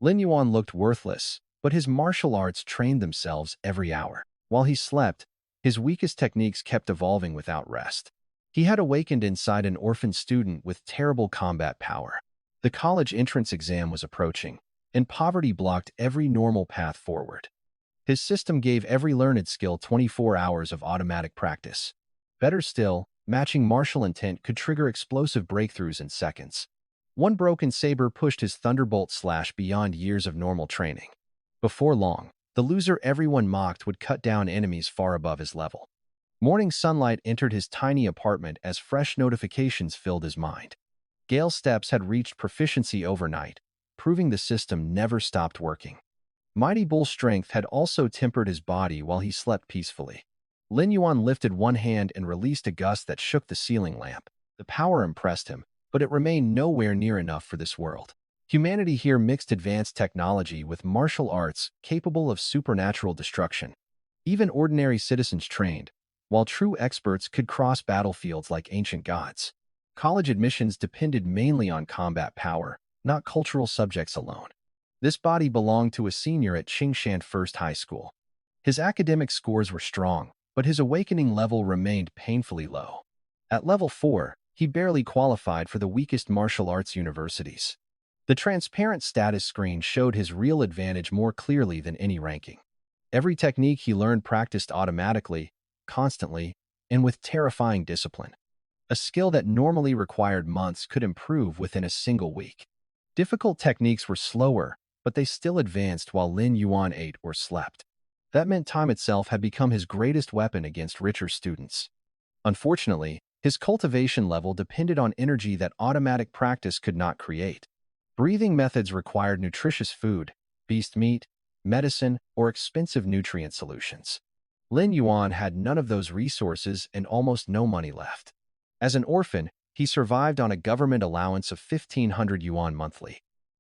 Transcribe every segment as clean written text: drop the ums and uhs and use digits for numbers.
Lin Yuan looked worthless, but his martial arts trained themselves every hour. While he slept, his weakest techniques kept evolving without rest. He had awakened inside an orphan student with terrible combat power. The college entrance exam was approaching, and poverty blocked every normal path forward. His system gave every learned skill 24 hours of automatic practice. Better still, matching martial intent could trigger explosive breakthroughs in seconds. One broken saber pushed his thunderbolt slash beyond years of normal training. Before long, the loser everyone mocked would cut down enemies far above his level. Morning sunlight entered his tiny apartment as fresh notifications filled his mind. Gale's steps had reached proficiency overnight, proving the system never stopped working. Mighty Bull strength had also tempered his body while he slept peacefully. Lin Yuan lifted one hand and released a gust that shook the ceiling lamp. The power impressed him, but it remained nowhere near enough for this world. Humanity here mixed advanced technology with martial arts capable of supernatural destruction. Even ordinary citizens trained, while true experts could cross battlefields like ancient gods. College admissions depended mainly on combat power, not cultural subjects alone. This body belonged to a senior at Qingshan First High School. His academic scores were strong, but his awakening level remained painfully low. At level 4, he barely qualified for the weakest martial arts universities. The transparent status screen showed his real advantage more clearly than any ranking. Every technique he learned practiced automatically, constantly, and with terrifying discipline. A skill that normally required months could improve within a single week. Difficult techniques were slower, but they still advanced while Lin Yuan ate or slept. That meant time itself had become his greatest weapon against richer students. Unfortunately, his cultivation level depended on energy that automatic practice could not create. Breathing methods required nutritious food, beast meat, medicine, or expensive nutrient solutions. Lin Yuan had none of those resources and almost no money left. As an orphan, he survived on a government allowance of 1,500 yuan monthly.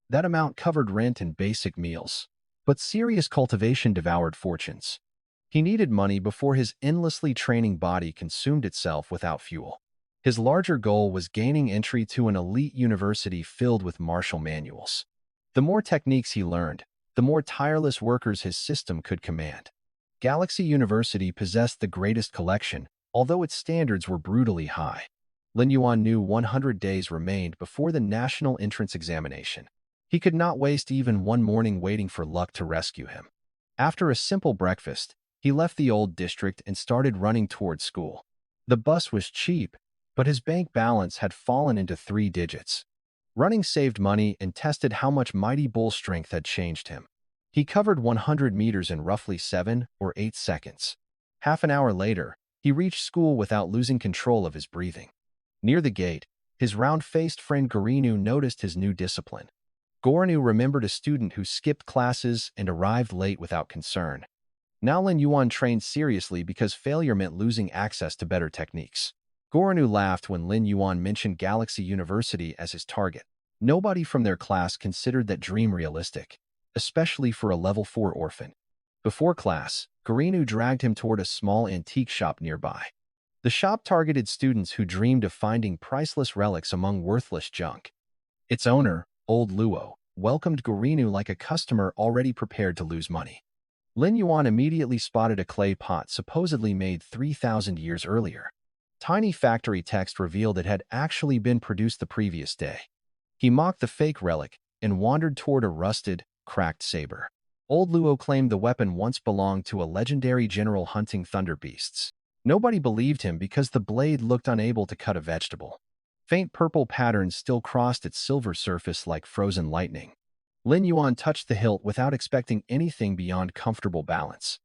That amount covered rent and basic meals. But serious cultivation devoured fortunes. He needed money before his endlessly training body consumed itself without fuel. His larger goal was gaining entry to an elite university filled with martial manuals. The more techniques he learned, the more tireless workers his system could command. Galaxy University possessed the greatest collection, although its standards were brutally high. Lin Yuan knew 100 days remained before the national entrance examination. He could not waste even one morning waiting for luck to rescue him. After a simple breakfast, he left the old district and started running toward school. The bus was cheap, but his bank balance had fallen into 3 digits. Running saved money and tested how much Mighty Bull strength had changed him. He covered 100 meters in roughly 7 or 8 seconds. Half an hour later, he reached school without losing control of his breathing. Near the gate, his round-faced friend Gorinu noticed his new discipline. Gorinu remembered a student who skipped classes and arrived late without concern. Now Lin Yuan trained seriously because failure meant losing access to better techniques. Gorinu laughed when Lin Yuan mentioned Galaxy University as his target. Nobody from their class considered that dream realistic, especially for a level 4 orphan. Before class, Gorinu dragged him toward a small antique shop nearby. The shop targeted students who dreamed of finding priceless relics among worthless junk. Its owner, Old Luo, welcomed Gorinu like a customer already prepared to lose money. Lin Yuan immediately spotted a clay pot supposedly made 3,000 years earlier. Tiny factory text revealed it had actually been produced the previous day. He mocked the fake relic and wandered toward a rusted, cracked saber. Old Luo claimed the weapon once belonged to a legendary general hunting thunder beasts. Nobody believed him because the blade looked unable to cut a vegetable. Faint purple patterns still crossed its silver surface like frozen lightning. Lin Yuan touched the hilt without expecting anything beyond comfortable balance.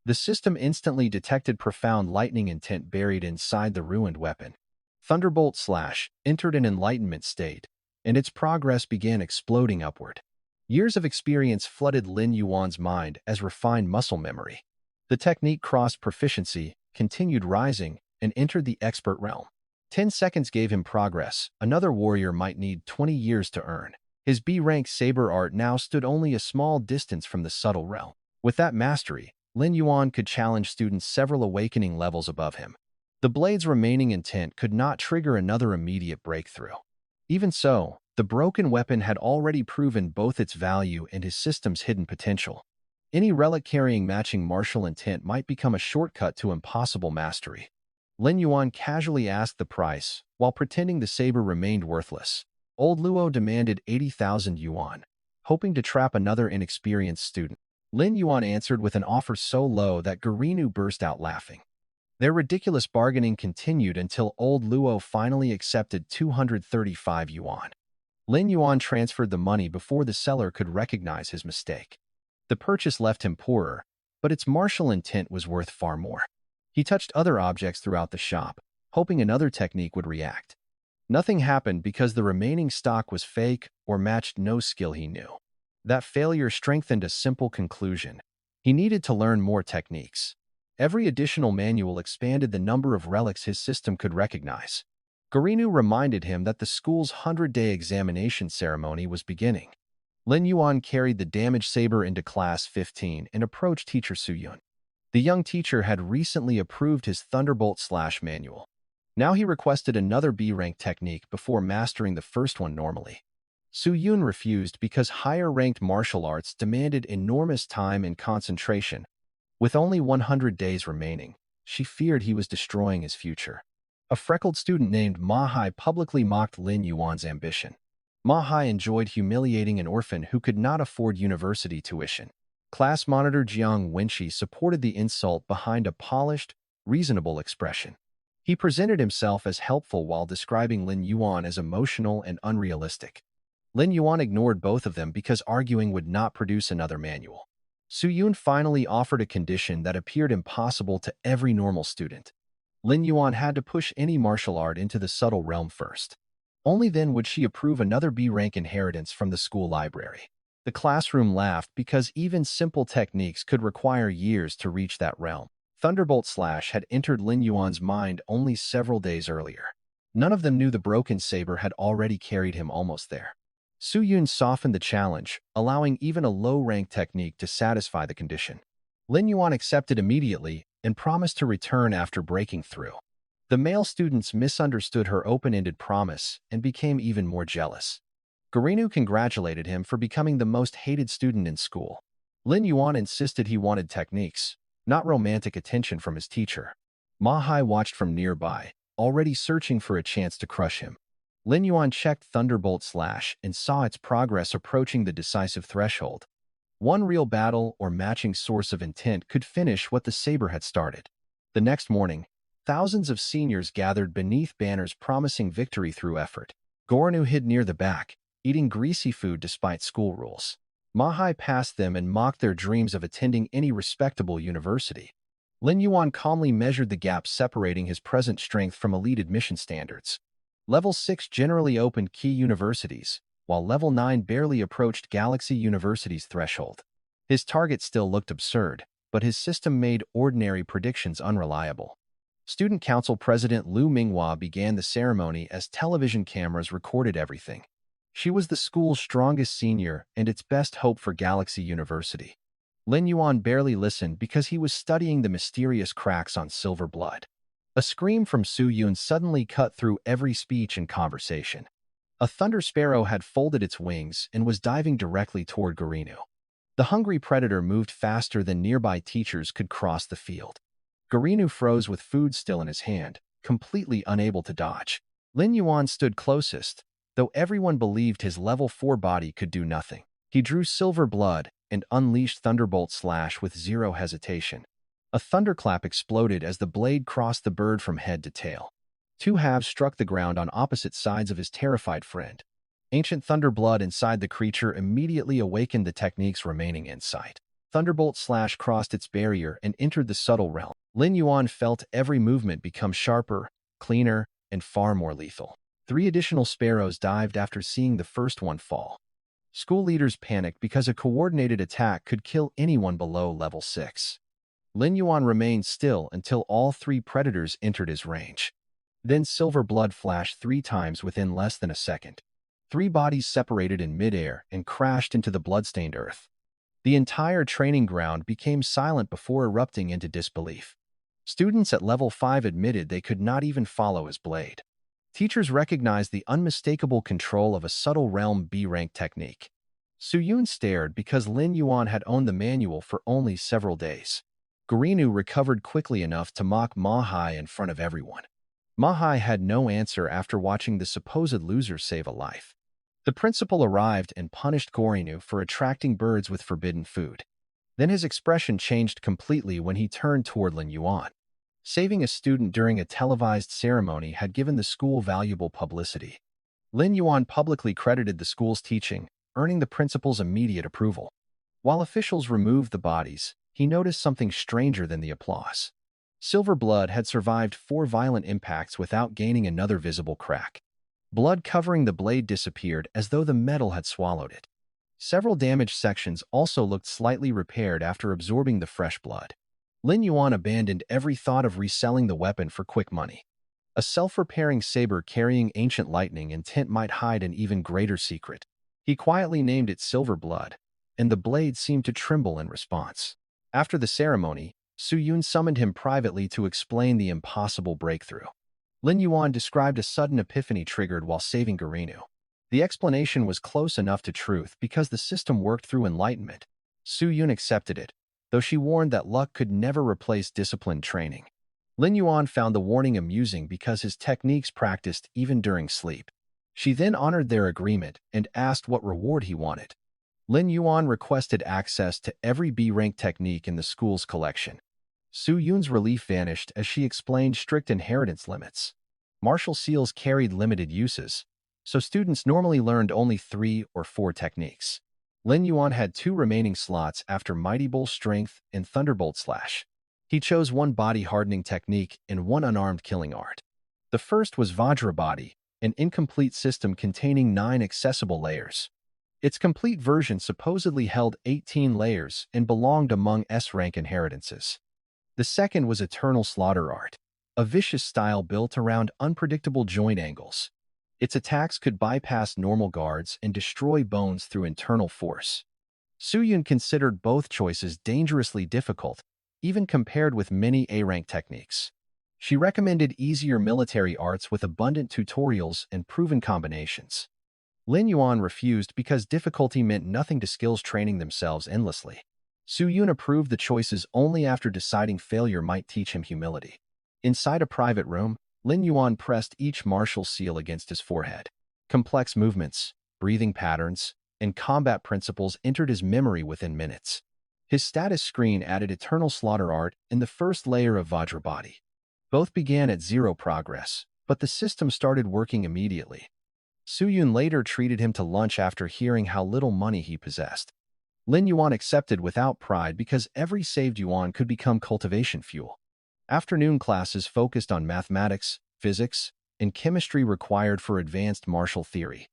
The system instantly detected profound lightning intent buried inside the ruined weapon. Thunderbolt slash entered an enlightenment state, and its progress began exploding upward. Years of experience flooded Lin Yuan's mind as refined muscle memory. The technique crossed proficiency, continued rising, and entered the expert realm. 10 seconds gave him progress another warrior might need 20 years to earn. His B-rank saber art now stood only a small distance from the subtle realm. With that mastery, Lin Yuan could challenge students several awakening levels above him. The blade's remaining intent could not trigger another immediate breakthrough. Even so, The broken weapon had already proven both its value and his system's hidden potential. Any relic carrying matching martial intent might become a shortcut to impossible mastery. Lin Yuan casually asked the price, while pretending the saber remained worthless. Old Luo demanded 80,000 yuan, hoping to trap another inexperienced student. Lin Yuan answered with an offer so low that Garinu burst out laughing. Their ridiculous bargaining continued until old Luo finally accepted 235 yuan. Lin Yuan transferred the money before the seller could recognize his mistake. The purchase left him poorer, but its martial intent was worth far more. He touched other objects throughout the shop, hoping another technique would react. Nothing happened because the remaining stock was fake or matched no skill he knew. That failure strengthened a simple conclusion. He needed to learn more techniques. Every additional manual expanded the number of relics his system could recognize. Garinu reminded him that the school's 100-day examination ceremony was beginning. Lin Yuan carried the damaged saber into class 15 and approached teacher Su Yun. The young teacher had recently approved his Thunderbolt/ manual. Now he requested another B-rank technique before mastering the first one normally. Su Yun refused because higher-ranked martial arts demanded enormous time and concentration. With only 100 days remaining, she feared he was destroying his future. A freckled student named Ma Hai publicly mocked Lin Yuan's ambition. Ma Hai enjoyed humiliating an orphan who could not afford university tuition. Class monitor Jiang Wenqi supported the insult behind a polished, reasonable expression. He presented himself as helpful while describing Lin Yuan as emotional and unrealistic. Lin Yuan ignored both of them because arguing would not produce another manual. Su Yun finally offered a condition that appeared impossible to every normal student. Lin Yuan had to push any martial art into the subtle realm first. Only then would she approve another B-rank inheritance from the school library. The classroom laughed because even simple techniques could require years to reach that realm. Thunderbolt/ had entered Lin Yuan's mind only several days earlier. None of them knew the broken saber had already carried him almost there. Su Yun softened the challenge, allowing even a low-rank technique to satisfy the condition. Lin Yuan accepted immediately and promised to return after breaking through. The male students misunderstood her open-ended promise and became even more jealous. Garinu congratulated him for becoming the most hated student in school. Lin Yuan insisted he wanted techniques, not romantic attention from his teacher. Ma Hai watched from nearby, already searching for a chance to crush him. Lin Yuan checked Thunderbolt/ and saw its progress approaching the decisive threshold. One real battle or matching source of intent could finish what the saber had started. The next morning, thousands of seniors gathered beneath banners promising victory through effort. Garinu hid near the back, eating greasy food despite school rules. Ma Hai passed them and mocked their dreams of attending any respectable university. Lin Yuan calmly measured the gap separating his present strength from elite admission standards. Level 6 generally opened key universities, while Level 9 barely approached Galaxy University's threshold. His target still looked absurd, but his system made ordinary predictions unreliable. Student Council President Lu Minghua began the ceremony as television cameras recorded everything. She was the school's strongest senior and its best hope for Galaxy University. Lin Yuan barely listened because he was studying the mysterious cracks on silver blood. A scream from Su Yun suddenly cut through every speech and conversation. A thunder sparrow had folded its wings and was diving directly toward Garinu. The hungry predator moved faster than nearby teachers could cross the field. Garinu froze with food still in his hand, completely unable to dodge. Lin Yuan stood closest, though everyone believed his level 4 body could do nothing. He drew silver blood and unleashed Thunderbolt/ with zero hesitation. A thunderclap exploded as the blade crossed the bird from head to tail. Two halves struck the ground on opposite sides of his terrified friend. Ancient thunder blood inside the creature immediately awakened the technique's remaining insight. Thunderbolt/ crossed its barrier and entered the subtle realm. Lin Yuan felt every movement become sharper, cleaner, and far more lethal. 3 additional sparrows dived after seeing the first one fall. School leaders panicked because a coordinated attack could kill anyone below level 6. Lin Yuan remained still until all 3 predators entered his range. Then silver blood flashed 3 times within less than a second. 3 bodies separated in midair and crashed into the bloodstained earth. The entire training ground became silent before erupting into disbelief. Students at level 5 admitted they could not even follow his blade. Teachers recognized the unmistakable control of a subtle realm B-rank technique. Su-yun stared because Lin Yuan had owned the manual for only several days. Garinu recovered quickly enough to mock Ma-hai in front of everyone. Ma-hai had no answer after watching the supposed loser save a life. The principal arrived and punished Garinu for attracting birds with forbidden food. Then his expression changed completely when he turned toward Lin Yuan. Saving a student during a televised ceremony had given the school valuable publicity. Lin Yuan publicly credited the school's teaching, earning the principal's immediate approval. While officials removed the bodies, he noticed something stranger than the applause. Silver blood had survived 4 violent impacts without gaining another visible crack. Blood covering the blade disappeared as though the metal had swallowed it. Several damaged sections also looked slightly repaired after absorbing the fresh blood. Lin Yuan abandoned every thought of reselling the weapon for quick money. A self-repairing saber carrying ancient lightning and tint might hide an even greater secret. He quietly named it Silver Blood, and the blade seemed to tremble in response. After the ceremony, Su-yun summoned him privately to explain the impossible breakthrough. Lin Yuan described a sudden epiphany triggered while saving Garinu. The explanation was close enough to truth because the system worked through enlightenment. Su-yun accepted it, though she warned that luck could never replace disciplined training. Lin Yuan found the warning amusing because his techniques practiced even during sleep. She then honored their agreement and asked what reward he wanted. Lin Yuan requested access to every B-rank technique in the school's collection. Su-yun's relief vanished as she explained strict inheritance limits. Martial seals carried limited uses, so students normally learned only 3 or 4 techniques. Lin Yuan had 2 remaining slots after Mighty Bull Strength and Thunderbolt Slash. He chose 1 body-hardening technique and 1 unarmed killing art. The first was Vajra Body, an incomplete system containing 9 accessible layers. Its complete version supposedly held 18 layers and belonged among S-rank inheritances. The second was Eternal Slaughter Art, a vicious style built around unpredictable joint angles. Its attacks could bypass normal guards and destroy bones through internal force. Su-yun considered both choices dangerously difficult, even compared with many A-rank techniques. She recommended easier military arts with abundant tutorials and proven combinations. Lin Yuan refused because difficulty meant nothing to skills training themselves endlessly. Su-yun approved the choices only after deciding failure might teach him humility. Inside a private room, Lin Yuan pressed each martial seal against his forehead. Complex movements, breathing patterns, and combat principles entered his memory within minutes. His status screen added Eternal Slaughter Art and the first layer of Vajra Body. Both began at 0 progress, but the system started working immediately. Su-yun later treated him to lunch after hearing how little money he possessed. Lin Yuan accepted without pride because every saved yuan could become cultivation fuel. Afternoon classes focused on mathematics, physics, and chemistry required for advanced martial theory.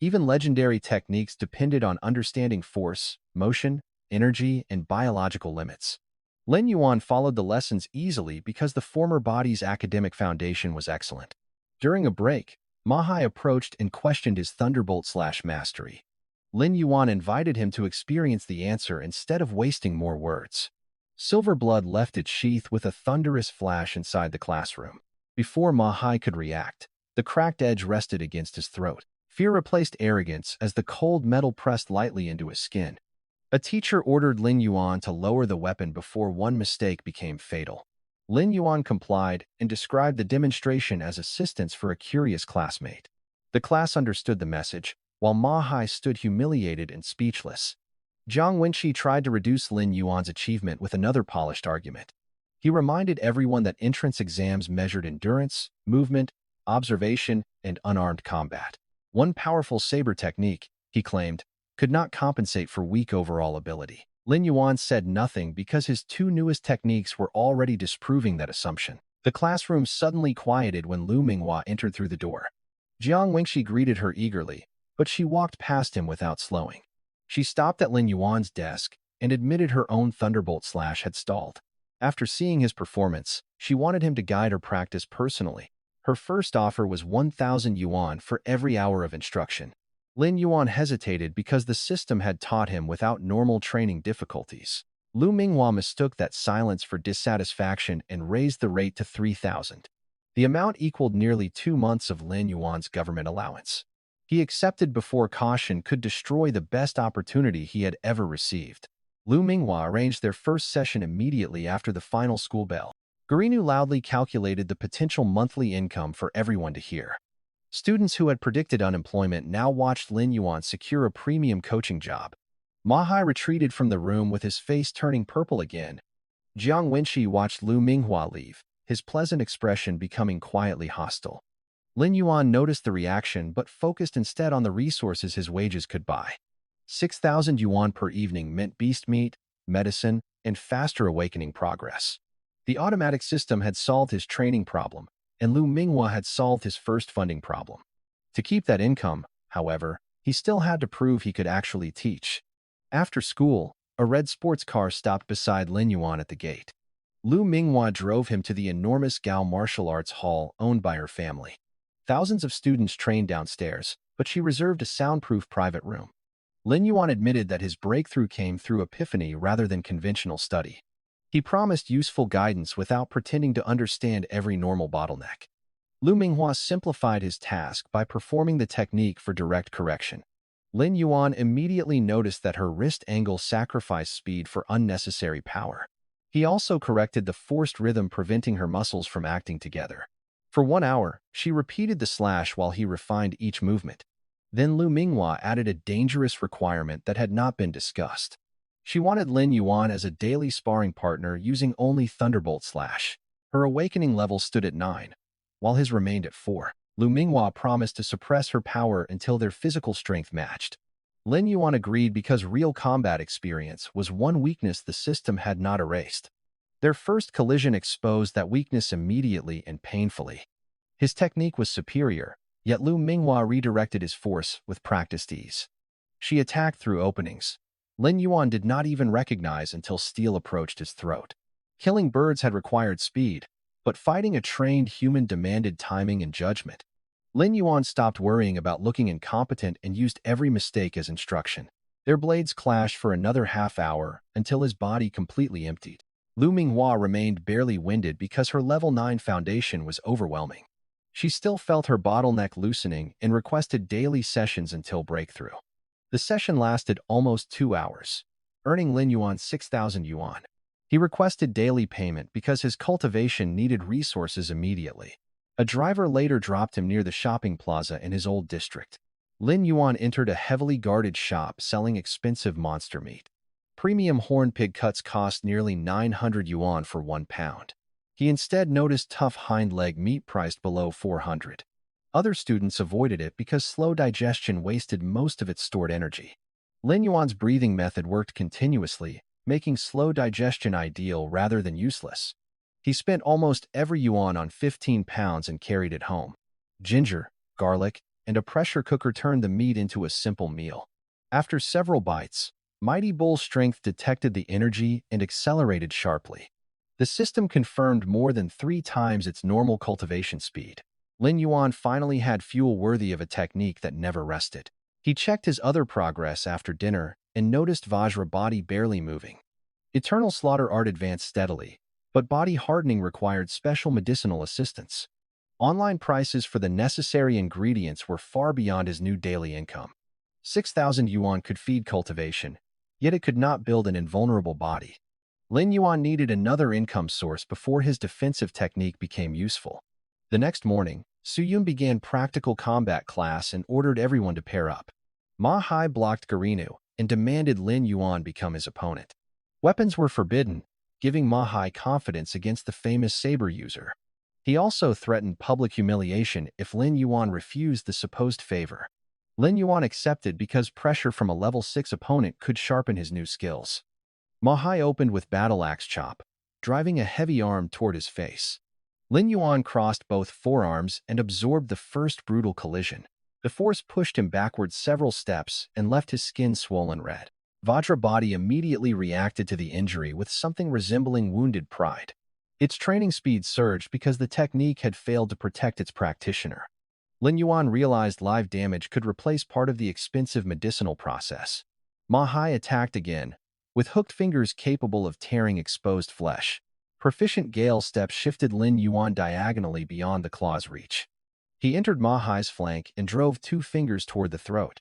Even legendary techniques depended on understanding force, motion, energy, and biological limits. Lin Yuan followed the lessons easily because the former body's academic foundation was excellent. During a break, Ma-hai approached and questioned his Thunderbolt Slash mastery. Lin Yuan invited him to experience the answer instead of wasting more words. Silver blood left its sheath with a thunderous flash inside the classroom. Before Ma-hai could react, the cracked edge rested against his throat. Fear replaced arrogance as the cold metal pressed lightly into his skin. A teacher ordered Lin Yuan to lower the weapon before one mistake became fatal. Lin Yuan complied and described the demonstration as assistance for a curious classmate. The class understood the message, while Ma-hai stood humiliated and speechless. Jiang Wenqi tried to reduce Lin Yuan's achievement with another polished argument. He reminded everyone that entrance exams measured endurance, movement, observation, and unarmed combat. One powerful saber technique, he claimed, could not compensate for weak overall ability. Lin Yuan said nothing because his 2 newest techniques were already disproving that assumption. The classroom suddenly quieted when Lu Minghua entered through the door. Jiang Wenqi greeted her eagerly, but she walked past him without slowing. She stopped at Lin Yuan's desk and admitted her own Thunderbolt Slash had stalled. After seeing his performance, she wanted him to guide her practice personally. Her first offer was 1,000 yuan for every hour of instruction. Lin Yuan hesitated because the system had taught him without normal training difficulties. Lu Minghua mistook that silence for dissatisfaction and raised the rate to 3,000. The amount equaled nearly 2 months of Lin Yuan's government allowance. He accepted before caution could destroy the best opportunity he had ever received. Lu Minghua arranged their first session immediately after the final school bell. Garinu loudly calculated the potential monthly income for everyone to hear. Students who had predicted unemployment now watched Lin Yuan secure a premium coaching job. Ma Hai retreated from the room with his face turning purple again. Jiang Wenqi watched Lu Minghua leave, his pleasant expression becoming quietly hostile. Lin Yuan noticed the reaction but focused instead on the resources his wages could buy. 6,000 yuan per evening meant beast meat, medicine, and faster awakening progress. The automatic system had solved his training problem, and Lu Minghua had solved his first funding problem. To keep that income, however, he still had to prove he could actually teach. After school, a red sports car stopped beside Lin Yuan at the gate. Lu Minghua drove him to the enormous Gao martial arts hall owned by her family. Thousands of students trained downstairs, but she reserved a soundproof private room. Lin Yuan admitted that his breakthrough came through epiphany rather than conventional study. He promised useful guidance without pretending to understand every normal bottleneck. Lu Minghua simplified his task by performing the technique for direct correction. Lin Yuan immediately noticed that her wrist angle sacrificed speed for unnecessary power. He also corrected the forced rhythm, preventing her muscles from acting together. For 1 hour, she repeated the slash while he refined each movement. Then Lu Minghua added a dangerous requirement that had not been discussed. She wanted Lin Yuan as a daily sparring partner using only Thunderbolt slash. Her awakening level stood at 9, while his remained at 4. Lu Minghua promised to suppress her power until their physical strength matched. Lin Yuan agreed because real combat experience was one weakness the system had not erased. Their first collision exposed that weakness immediately and painfully. His technique was superior, yet Lu Minghua redirected his force with practiced ease. She attacked through openings. Lin Yuan did not even recognize until steel approached his throat. Killing birds had required speed, but fighting a trained human demanded timing and judgment. Lin Yuan stopped worrying about looking incompetent and used every mistake as instruction. Their blades clashed for another half-hour until his body completely emptied. Lu Minghua remained barely winded because her level 9 foundation was overwhelming. She still felt her bottleneck loosening and requested daily sessions until breakthrough. The session lasted almost 2 hours, earning Lin Yuan 6,000 yuan. He requested daily payment because his cultivation needed resources immediately. A driver later dropped him near the shopping plaza in his old district. Lin Yuan entered a heavily guarded shop selling expensive monster meat. Premium horn pig cuts cost nearly 900 yuan for 1 pound. He instead noticed tough hind leg meat priced below 400. Other students avoided it because slow digestion wasted most of its stored energy. Lin Yuan's breathing method worked continuously, making slow digestion ideal rather than useless. He spent almost every yuan on 15 pounds and carried it home. Ginger, garlic, and a pressure cooker turned the meat into a simple meal. After several bites, Mighty Bull's strength detected the energy and accelerated sharply. The system confirmed more than 3 times its normal cultivation speed. Lin Yuan finally had fuel worthy of a technique that never rested. He checked his other progress after dinner and noticed Vajra body barely moving. Eternal Slaughter Art advanced steadily, but body hardening required special medicinal assistance. Online prices for the necessary ingredients were far beyond his new daily income. 6,000 yuan could feed cultivation, yet it could not build an invulnerable body. Lin Yuan needed another income source before his defensive technique became useful. The next morning, Su Yun began practical combat class and ordered everyone to pair up. Ma Hai blocked Garinu and demanded Lin Yuan become his opponent. Weapons were forbidden, giving Ma Hai confidence against the famous saber user. He also threatened public humiliation if Lin Yuan refused the supposed favor. Lin Yuan accepted because pressure from a level 6 opponent could sharpen his new skills. Ma Hai opened with battle axe chop, driving a heavy arm toward his face. Lin Yuan crossed both forearms and absorbed the first brutal collision. The force pushed him backward several steps and left his skin swollen red. Vajra body immediately reacted to the injury with something resembling wounded pride. Its training speed surged because the technique had failed to protect its practitioner. Lin Yuan realized live damage could replace part of the expensive medicinal process. Ma Hai attacked again, with hooked fingers capable of tearing exposed flesh. Proficient Gale Step shifted Lin Yuan diagonally beyond the claw's reach. He entered Ma Hai's flank and drove 2 fingers toward the throat.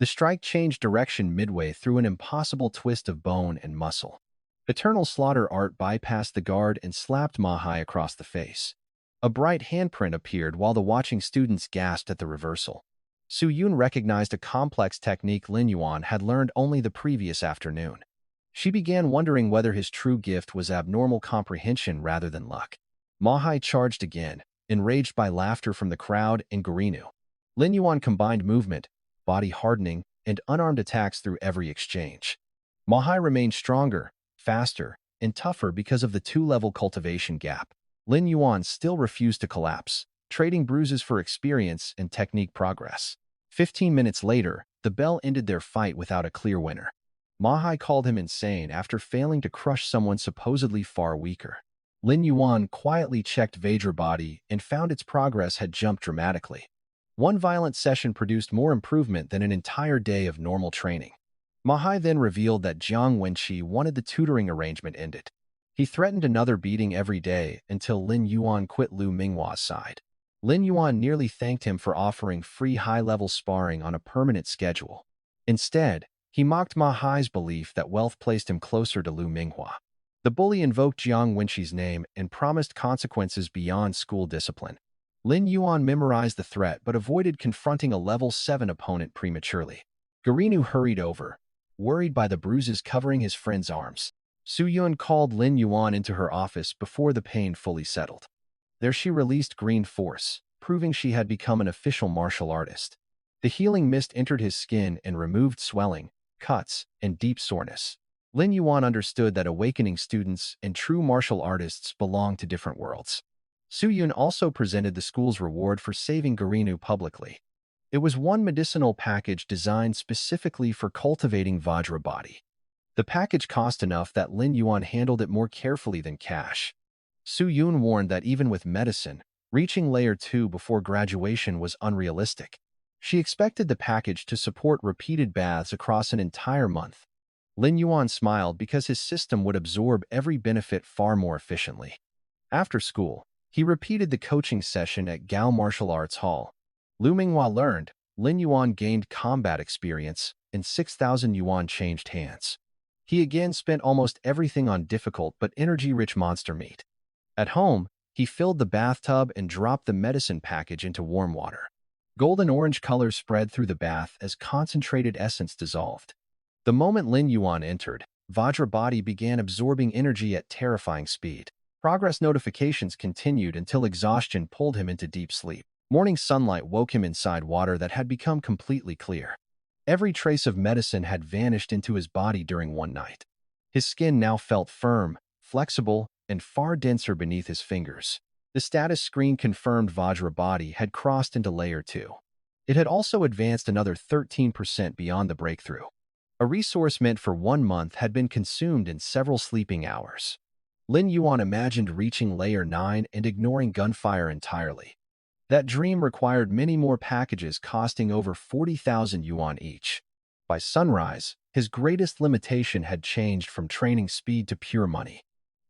The strike changed direction midway through an impossible twist of bone and muscle. Eternal Slaughter Art bypassed the guard and slapped Ma Hai across the face. A bright handprint appeared while the watching students gasped at the reversal. Su Yun recognized a complex technique Lin Yuan had learned only the previous afternoon. She began wondering whether his true gift was abnormal comprehension rather than luck. Ma Hai charged again, enraged by laughter from the crowd and Garinu. Lin Yuan combined movement, body hardening, and unarmed attacks through every exchange. Ma Hai remained stronger, faster, and tougher because of the 2-level cultivation gap. Lin Yuan still refused to collapse, trading bruises for experience and technique progress. 15 minutes later, the bell ended their fight without a clear winner. Ma Hai called him insane after failing to crush someone supposedly far weaker. Lin Yuan quietly checked Vajra body and found its progress had jumped dramatically. One violent session produced more improvement than an entire day of normal training. Ma Hai then revealed that Jiang Wenqi wanted the tutoring arrangement ended. He threatened another beating every day until Lin Yuan quit Lu Minghua's side. Lin Yuan nearly thanked him for offering free high-level sparring on a permanent schedule. Instead, he mocked Ma Hai's belief that wealth placed him closer to Lu Minghua. The bully invoked Jiang Wenqi's name and promised consequences beyond school discipline. Lin Yuan memorized the threat but avoided confronting a level 7 opponent prematurely. Garinu hurried over, worried by the bruises covering his friend's arms. Su Yun called Lin Yuan into her office before the pain fully settled. There she released green force, proving she had become an official martial artist. The healing mist entered his skin and removed swelling, cuts, and deep soreness. Lin Yuan understood that awakening students and true martial artists belong to different worlds. Su Yun also presented the school's reward for saving Garinu publicly. It was one medicinal package designed specifically for cultivating Vajra body. The package cost enough that Lin Yuan handled it more carefully than cash. Su Yun warned that even with medicine, reaching Layer 2 before graduation was unrealistic. She expected the package to support repeated baths across an entire month. Lin Yuan smiled because his system would absorb every benefit far more efficiently. After school, he repeated the coaching session at Gao Martial Arts Hall. Lu Minghua learned, Lin Yuan gained combat experience, and 6,000 yuan changed hands. He again spent almost everything on difficult but energy-rich monster meat. At home, he filled the bathtub and dropped the medicine package into warm water. Golden-orange color spread through the bath as concentrated essence dissolved. The moment Lin Yuan entered, Vajra body began absorbing energy at terrifying speed. Progress notifications continued until exhaustion pulled him into deep sleep. Morning sunlight woke him inside water that had become completely clear. Every trace of medicine had vanished into his body during one night. His skin now felt firm, flexible, and far denser beneath his fingers. The status screen confirmed Vajra body had crossed into Layer 2. It had also advanced another 13% beyond the breakthrough. A resource meant for 1 month had been consumed in several sleeping hours. Lin Yuan imagined reaching Layer 9 and ignoring gunfire entirely. That dream required many more packages costing over 40,000 yuan each. By sunrise, his greatest limitation had changed from training speed to pure money.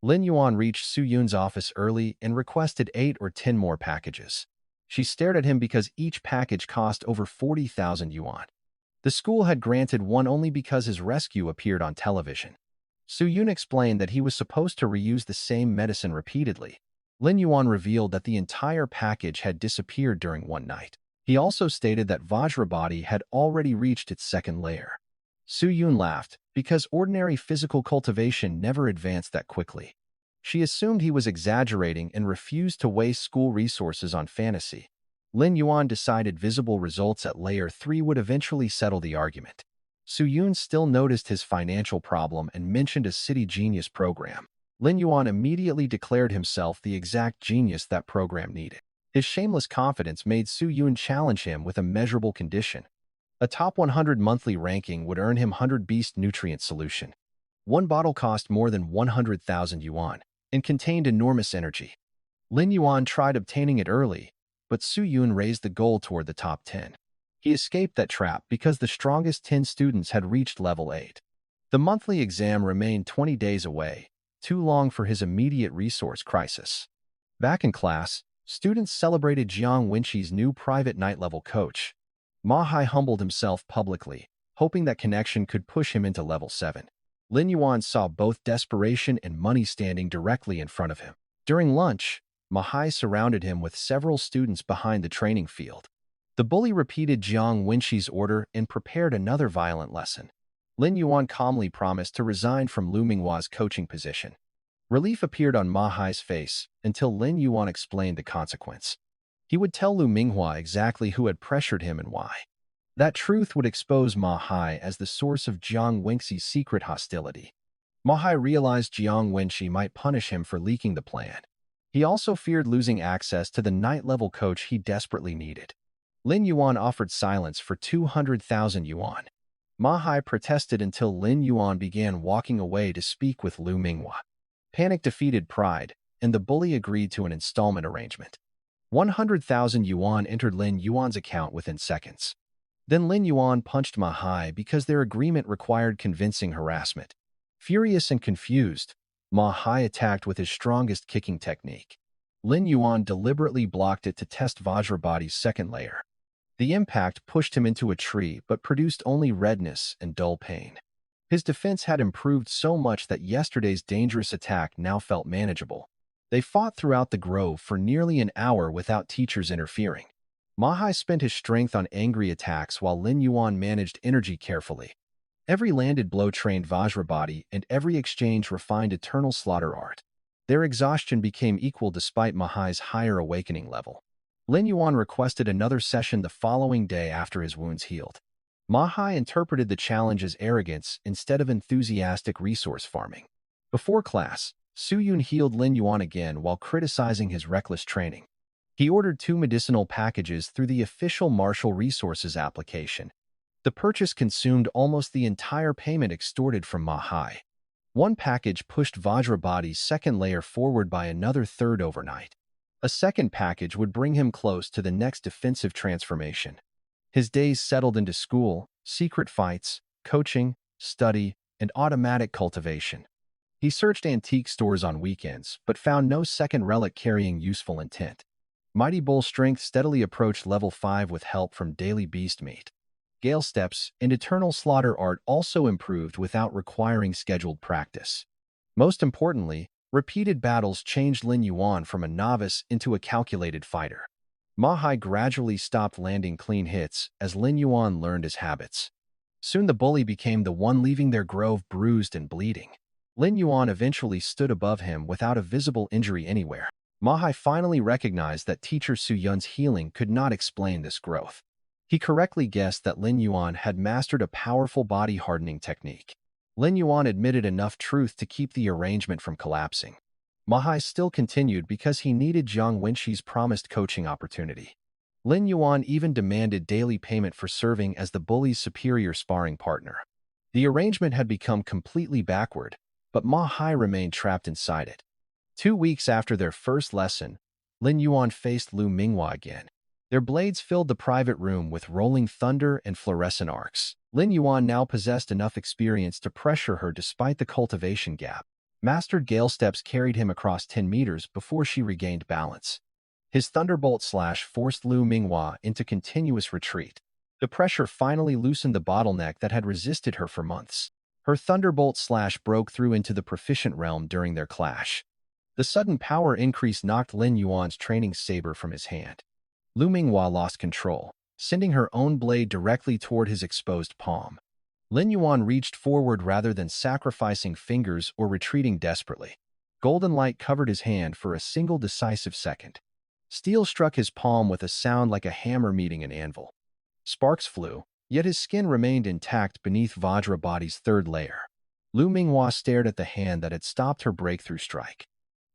Lin Yuan reached Su Yun's office early and requested 8 or 10 more packages. She stared at him because each package cost over 40,000 yuan. The school had granted one only because his rescue appeared on television. Su Yun explained that he was supposed to reuse the same medicine repeatedly. Lin Yuan revealed that the entire package had disappeared during one night. He also stated that Vajra body had already reached its 2nd layer. Su Yun laughed, because ordinary physical cultivation never advanced that quickly. She assumed he was exaggerating and refused to waste school resources on fantasy. Lin Yuan decided visible results at Layer 3 would eventually settle the argument. Su Yun still noticed his financial problem and mentioned a city genius program. Lin Yuan immediately declared himself the exact genius that program needed. His shameless confidence made Su Yun challenge him with a measurable condition. A top 100 monthly ranking would earn him 100 Beast Nutrient Solution. One bottle cost more than 100,000 yuan and contained enormous energy. Lin Yuan tried obtaining it early, but Su Yun raised the goal toward the top 10. He escaped that trap because the strongest 10 students had reached level 8. The monthly exam remained 20 days away, too long for his immediate resource crisis. Back in class, students celebrated Jiang Wenqi's new private night-level coach. Ma Hai humbled himself publicly, hoping that connection could push him into level 7. Lin Yuan saw both desperation and money standing directly in front of him. During lunch, Ma Hai surrounded him with several students behind the training field. The bully repeated Jiang Wenqi's order and prepared another violent lesson. Lin Yuan calmly promised to resign from Lu Minghua's coaching position. Relief appeared on Ma Hai's face until Lin Yuan explained the consequence. He would tell Lu Minghua exactly who had pressured him and why. That truth would expose Ma Hai as the source of Jiang Wenqi's secret hostility. Ma Hai realized Jiang Wenqi might punish him for leaking the plan. He also feared losing access to the night-level coach he desperately needed. Lin Yuan offered silence for 200,000 yuan. Ma Hai protested until Lin Yuan began walking away to speak with Lu Minghua. Panic defeated pride, and the bully agreed to an installment arrangement. 100,000 yuan entered Lin Yuan's account within seconds. Then Lin Yuan punched Ma Hai because their agreement required convincing harassment. Furious and confused, Ma Hai attacked with his strongest kicking technique. Lin Yuan deliberately blocked it to test Vajrabody's second layer. The impact pushed him into a tree but produced only redness and dull pain. His defense had improved so much that yesterday's dangerous attack now felt manageable. They fought throughout the grove for nearly an hour without teachers interfering. Ma Hai spent his strength on angry attacks while Lin Yuan managed energy carefully. Every landed blow trained Vajrabody and every exchange refined eternal slaughter art. Their exhaustion became equal despite Ma Hai's higher awakening level. Lin Yuan requested another session the following day after his wounds healed. Ma Hai interpreted the challenge as arrogance instead of enthusiastic resource farming. Before class, Su Yun healed Lin Yuan again while criticizing his reckless training. He ordered 2 medicinal packages through the official Martial Resources application. The purchase consumed almost the entire payment extorted from Ma Hai. One package pushed Vajrabody's second layer forward by another third overnight. A second package would bring him close to the next defensive transformation. His days settled into school, secret fights, coaching, study, and automatic cultivation. He searched antique stores on weekends, but found no second relic carrying useful intent. Mighty Bull strength steadily approached level 5 with help from daily beast meat. Gale steps and eternal slaughter art also improved without requiring scheduled practice. Most importantly, repeated battles changed Lin Yuan from a novice into a calculated fighter. Ma Hai gradually stopped landing clean hits as Lin Yuan learned his habits. Soon the bully became the one leaving their grove bruised and bleeding. Lin Yuan eventually stood above him without a visible injury anywhere. Ma Hai finally recognized that teacher Su Yun's healing could not explain this growth. He correctly guessed that Lin Yuan had mastered a powerful body hardening technique. Lin Yuan admitted enough truth to keep the arrangement from collapsing. Ma Hai still continued because he needed Jiang Wenqi's promised coaching opportunity. Lin Yuan even demanded daily payment for serving as the bully's superior sparring partner. The arrangement had become completely backward, but Ma Hai remained trapped inside it. 2 weeks after their first lesson, Lin Yuan faced Lu Minghua again. Their blades filled the private room with rolling thunder and fluorescent arcs. Lin Yuan now possessed enough experience to pressure her despite the cultivation gap. Mastered gale steps carried him across 10 meters before she regained balance. His thunderbolt slash forced Lu Minghua into continuous retreat. The pressure finally loosened the bottleneck that had resisted her for months. Her thunderbolt slash broke through into the proficient realm during their clash. The sudden power increase knocked Lin Yuan's training saber from his hand. Lu Minghua lost control, sending her own blade directly toward his exposed palm. Lin Yuan reached forward rather than sacrificing fingers or retreating desperately. Golden light covered his hand for a single decisive second. Steel struck his palm with a sound like a hammer meeting an anvil. Sparks flew, yet his skin remained intact beneath Vajrabody's third layer. Lu Minghua stared at the hand that had stopped her breakthrough strike.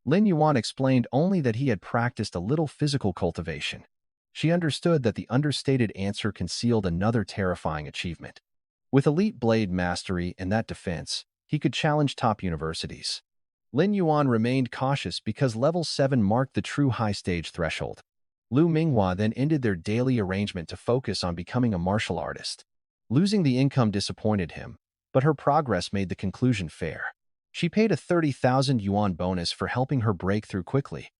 Lin Yuan explained only that he had practiced a little physical cultivation. She understood that the understated answer concealed another terrifying achievement. With elite blade mastery and that defense, he could challenge top universities. Lin Yuan remained cautious because level 7 marked the true high-stage threshold. Lu Minghua then ended their daily arrangement to focus on becoming a martial artist. Losing the income disappointed him, but her progress made the conclusion fair. She paid a 30,000 yuan bonus for helping her break through quickly.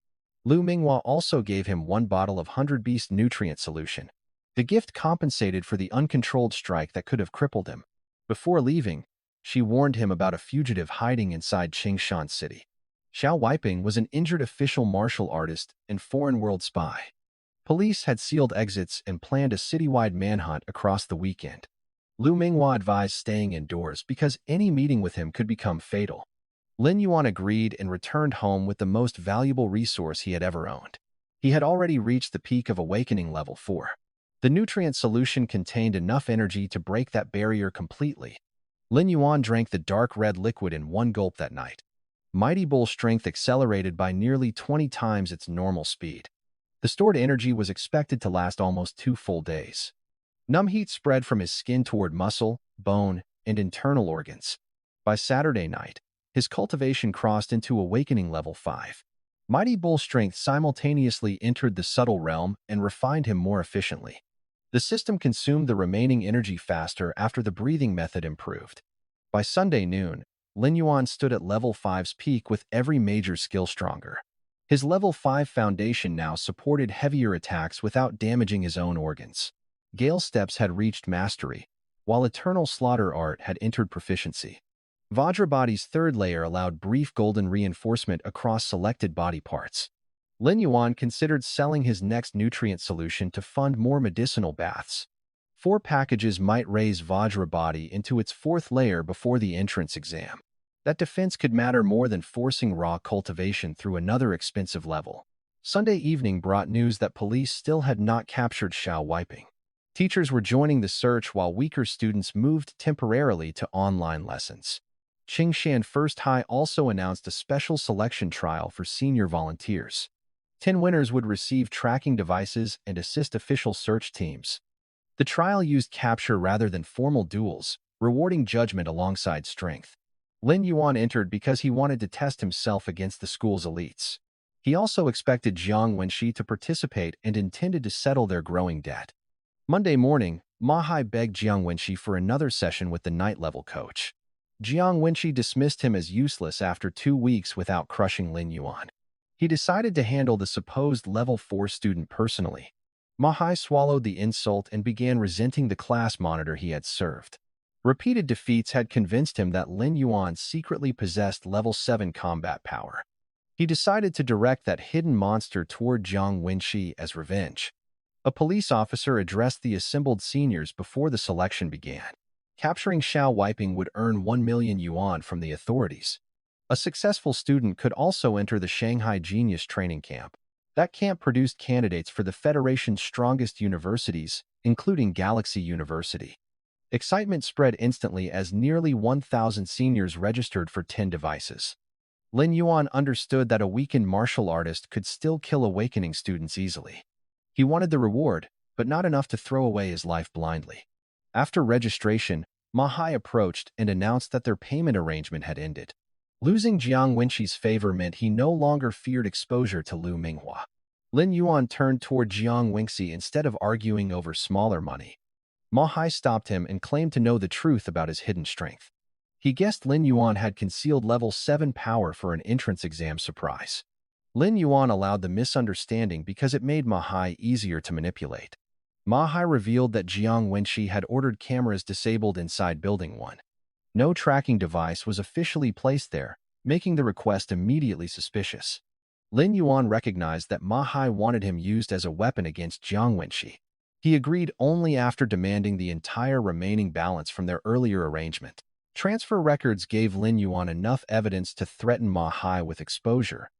Lu Minghua also gave him 1 bottle of 100 Beast nutrient solution. The gift compensated for the uncontrolled strike that could have crippled him. Before leaving, she warned him about a fugitive hiding inside Qingshan City. Xiao Weiping was an injured official martial artist and foreign world spy. Police had sealed exits and planned a citywide manhunt across the weekend. Lu Minghua advised staying indoors because any meeting with him could become fatal. Lin Yuan agreed and returned home with the most valuable resource he had ever owned. He had already reached the peak of awakening level 4. The nutrient solution contained enough energy to break that barrier completely. Lin Yuan drank the dark red liquid in one gulp that night. Mighty Bull strength accelerated by nearly 20 times its normal speed. The stored energy was expected to last almost 2 full days. Numb heat spread from his skin toward muscle, bone, and internal organs. By Saturday night, his cultivation crossed into awakening level 5. Mighty Bull strength simultaneously entered the subtle realm and refined him more efficiently. The system consumed the remaining energy faster after the breathing method improved. By Sunday noon, Lin Yuan stood at level 5's peak with every major skill stronger. His level 5 foundation now supported heavier attacks without damaging his own organs. Gale Steps had reached mastery, while Eternal Slaughter Art had entered proficiency. Vajra Body's third layer allowed brief golden reinforcement across selected body parts. Lin Yuan considered selling his next nutrient solution to fund more medicinal baths. 4 packages might raise Vajra Body into its 4th layer before the entrance exam. That defense could matter more than forcing raw cultivation through another expensive level. Sunday evening brought news that police still had not captured Xiao Weiping. Teachers were joining the search while weaker students moved temporarily to online lessons. Qingshan First High also announced a special selection trial for senior volunteers. 10 winners would receive tracking devices and assist official search teams. The trial used capture rather than formal duels, rewarding judgment alongside strength. Lin Yuan entered because he wanted to test himself against the school's elites. He also expected Jiang Wenxi to participate and intended to settle their growing debt. Monday morning, Ma Hai begged Jiang Wenxi for another session with the night-level coach. Jiang Wenxi dismissed him as useless after 2 weeks without crushing Lin Yuan. He decided to handle the supposed level 4 student personally. Ma Hai swallowed the insult and began resenting the class monitor he had served. Repeated defeats had convinced him that Lin Yuan secretly possessed level 7 combat power. He decided to direct that hidden monster toward Jiang Wenxi as revenge. A police officer addressed the assembled seniors before the selection began. Capturing Xiao Weiping would earn 1 million yuan from the authorities. A successful student could also enter the Shanghai Genius Training Camp. That camp produced candidates for the Federation's strongest universities, including Galaxy University. Excitement spread instantly as nearly 1,000 seniors registered for 10 devices. Lin Yuan understood that a weakened martial artist could still kill awakening students easily. He wanted the reward, but not enough to throw away his life blindly. After registration, Ma Hai approached and announced that their payment arrangement had ended. Losing Jiang Wenxi's favor meant he no longer feared exposure to Lu Minghua. Lin Yuan turned toward Jiang Wenxi instead of arguing over smaller money. Ma Hai stopped him and claimed to know the truth about his hidden strength. He guessed Lin Yuan had concealed level 7 power for an entrance exam surprise. Lin Yuan allowed the misunderstanding because it made Ma Hai easier to manipulate. Ma Hai revealed that Jiang Wenxi had ordered cameras disabled inside Building 1. No tracking device was officially placed there, making the request immediately suspicious. Lin Yuan recognized that Ma Hai wanted him used as a weapon against Jiang Wenxi. He agreed only after demanding the entire remaining balance from their earlier arrangement. Transfer records gave Lin Yuan enough evidence to threaten Ma Hai with exposure.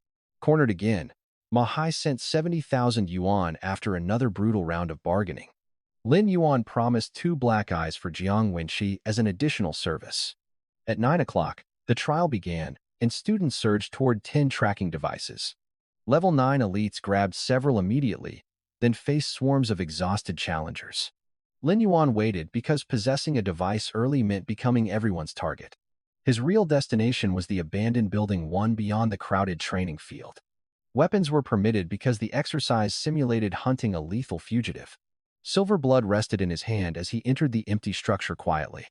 Cornered again, Ma Hai sent 70,000 yuan after another brutal round of bargaining. Lin Yuan promised 2 black eyes for Jiang Wenxi as an additional service. At 9 o'clock, the trial began, and students surged toward 10 tracking devices. Level 9 elites grabbed several immediately, then faced swarms of exhausted challengers. Lin Yuan waited because possessing a device early meant becoming everyone's target. His real destination was the abandoned Building 1 beyond the crowded training field. Weapons were permitted because the exercise simulated hunting a lethal fugitive. Silver blood rested in his hand as he entered the empty structure quietly.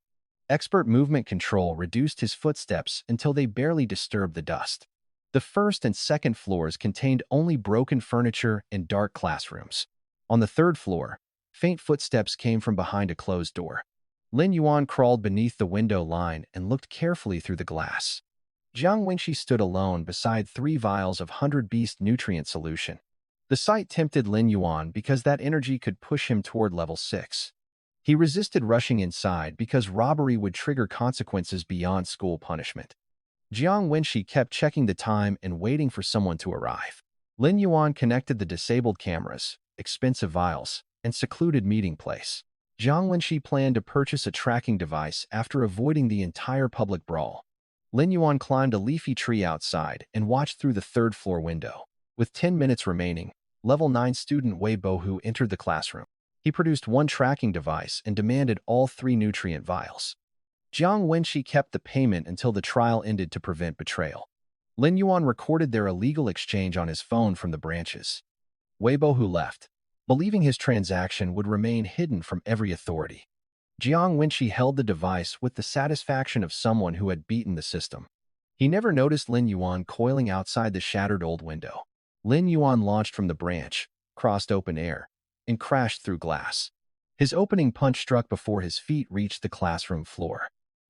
Expert movement control reduced his footsteps until they barely disturbed the dust. The first and second floors contained only broken furniture and dark classrooms. On the third floor, faint footsteps came from behind a closed door. Lin Yuan crawled beneath the window line and looked carefully through the glass. Jiang Wenxi stood alone beside 3 vials of 100 Beast nutrient solution. The sight tempted Lin Yuan because that energy could push him toward level 6. He resisted rushing inside because robbery would trigger consequences beyond school punishment. Jiang Wenxi kept checking the time and waiting for someone to arrive. Lin Yuan connected the disabled cameras, expensive vials, and secluded meeting place. Jiang Wenxi planned to purchase a tracking device after avoiding the entire public brawl. Lin Yuan climbed a leafy tree outside and watched through the third-floor window. With 10 minutes remaining, level 9 student Wei Bohu entered the classroom. He produced 1 tracking device and demanded all 3 nutrient vials. Jiang Wenxi kept the payment until the trial ended to prevent betrayal. Lin Yuan recorded their illegal exchange on his phone from the branches. Wei Bohu left, believing his transaction would remain hidden from every authority. Jiang Wenxi held the device with the satisfaction of someone who had beaten the system. He never noticed Lin Yuan coiling outside the shattered old window. Lin Yuan launched from the branch, crossed open air, and crashed through glass. His opening punch struck before his feet reached the classroom floor.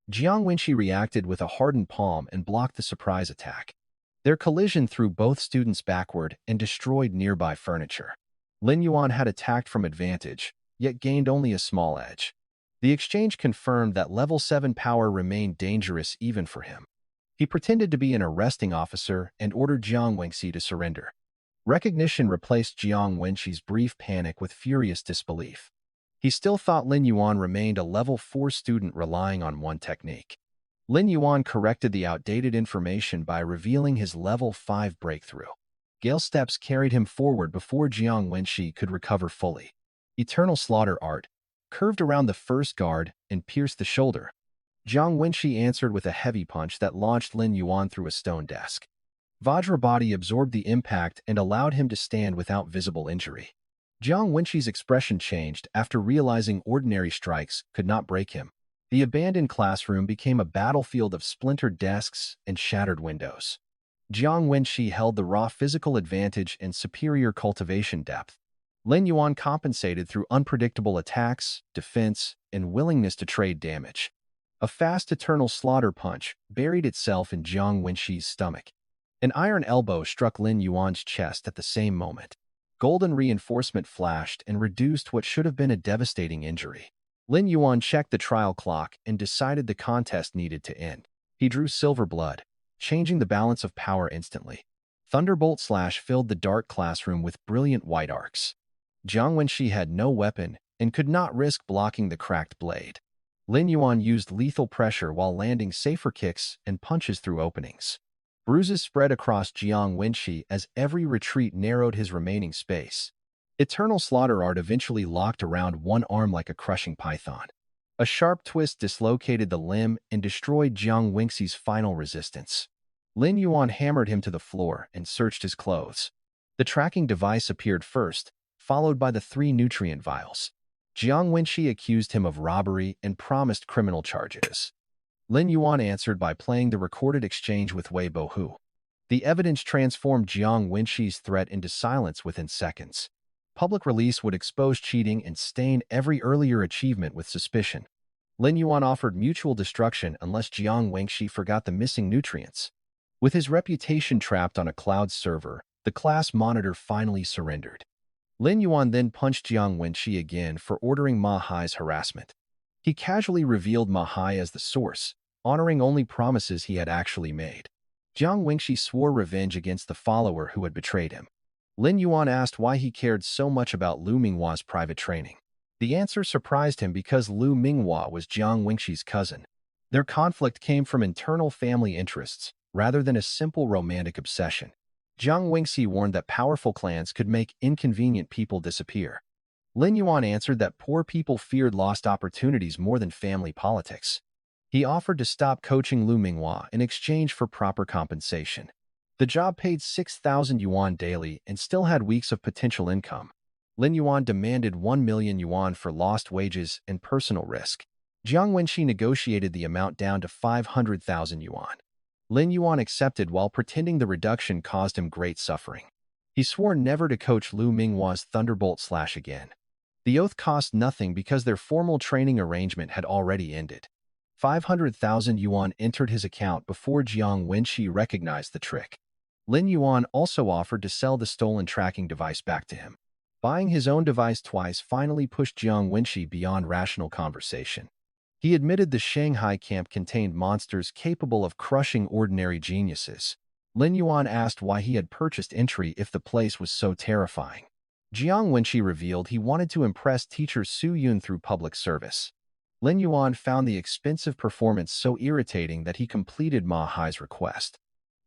Jiang Wenxi reacted with a hardened palm and blocked the surprise attack. Their collision threw both students backward and destroyed nearby furniture. Lin Yuan had attacked from advantage, yet gained only a small edge. The exchange confirmed that level 7 power remained dangerous even for him. He pretended to be an arresting officer and ordered Jiang Wenxi to surrender. Recognition replaced Jiang Wenxi's brief panic with furious disbelief. He still thought Lin Yuan remained a level 4 student relying on one technique. Lin Yuan corrected the outdated information by revealing his level 5 breakthrough. Gale steps carried him forward before Jiang Wenxi could recover fully. Eternal Slaughter Art curved around the first guard and pierced the shoulder. Jiang Wenxi answered with a heavy punch that launched Lin Yuan through a stone desk. Vajra body absorbed the impact and allowed him to stand without visible injury. Jiang Wenxi's expression changed after realizing ordinary strikes could not break him. The abandoned classroom became a battlefield of splintered desks and shattered windows. Jiang Wenxi held the raw physical advantage and superior cultivation depth. Lin Yuan compensated through unpredictable attacks, defense, and willingness to trade damage. A fast eternal slaughter punch buried itself in Jiang Wenxi's stomach. An iron elbow struck Lin Yuan's chest at the same moment. Golden reinforcement flashed and reduced what should have been a devastating injury. Lin Yuan checked the trial clock and decided the contest needed to end. He drew silver blood, changing the balance of power instantly. Thunderbolt Slash filled the dark classroom with brilliant white arcs. Jiang Wenxi had no weapon and could not risk blocking the cracked blade. Lin Yuan used lethal pressure while landing safer kicks and punches through openings. Bruises spread across Jiang Wenxi as every retreat narrowed his remaining space. Eternal Slaughter Art eventually locked around one arm like a crushing python. A sharp twist dislocated the limb and destroyed Jiang Wenxi's final resistance. Lin Yuan hammered him to the floor and searched his clothes. The tracking device appeared first, followed by the 3 nutrient vials. Jiang Wenxi accused him of robbery and promised criminal charges. Lin Yuan answered by playing the recorded exchange with Wei Bohu. The evidence transformed Jiang Wenxi's threat into silence within seconds. Public release would expose cheating and stain every earlier achievement with suspicion. Lin Yuan offered mutual destruction unless Jiang Wenxi forgot the missing nutrients. With his reputation trapped on a cloud server, the class monitor finally surrendered. Lin Yuan then punched Jiang Wenxi again for ordering Ma Hai's harassment. He casually revealed Ma Hai as the source, honoring only promises he had actually made. Jiang Wenxi swore revenge against the follower who had betrayed him. Lin Yuan asked why he cared so much about Lu Minghwa's private training. The answer surprised him because Lu Minghwa was Jiang Wenxi's cousin. Their conflict came from internal family interests, rather than a simple romantic obsession. Jiang Wenxi warned that powerful clans could make inconvenient people disappear. Lin Yuan answered that poor people feared lost opportunities more than family politics. He offered to stop coaching Lu Minghwa in exchange for proper compensation. The job paid 6,000 yuan daily and still had weeks of potential income. Lin Yuan demanded 1 million yuan for lost wages and personal risk. Jiang Wenxi negotiated the amount down to 500,000 yuan. Lin Yuan accepted while pretending the reduction caused him great suffering. He swore never to coach Lu Minghwa's Thunderbolt Slash again. The oath cost nothing because their formal training arrangement had already ended. 500,000 yuan entered his account before Jiang Wenxi recognized the trick. Lin Yuan also offered to sell the stolen tracking device back to him. Buying his own device twice finally pushed Jiang Wenxi beyond rational conversation. He admitted the Shanghai camp contained monsters capable of crushing ordinary geniuses. Lin Yuan asked why he had purchased entry if the place was so terrifying. Jiang Wenxi revealed he wanted to impress teacher Su Yun through public service. Lin Yuan found the expensive performance so irritating that he completed Ma Hai's request.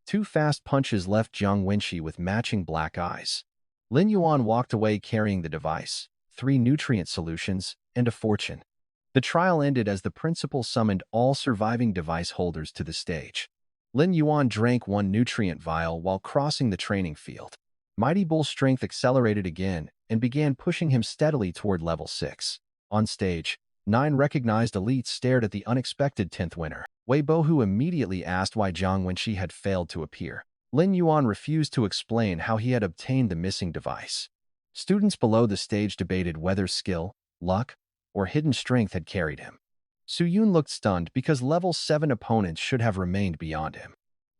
2 fast punches left Jiang Wenxi with matching black eyes. Lin Yuan walked away carrying the device, 3 nutrient solutions, and a fortune. The trial ended as the principal summoned all surviving device holders to the stage. Lin Yuan drank 1 nutrient vial while crossing the training field. Mighty Bull's strength accelerated again and began pushing him steadily toward level 6. On stage, 9 recognized elites stared at the unexpected 10th winner. Wei Bohu immediately asked why Jiang Wenxi had failed to appear. Lin Yuan refused to explain how he had obtained the missing device. Students below the stage debated whether skill, luck, or hidden strength had carried him. Su Yun looked stunned because level 7 opponents should have remained beyond him.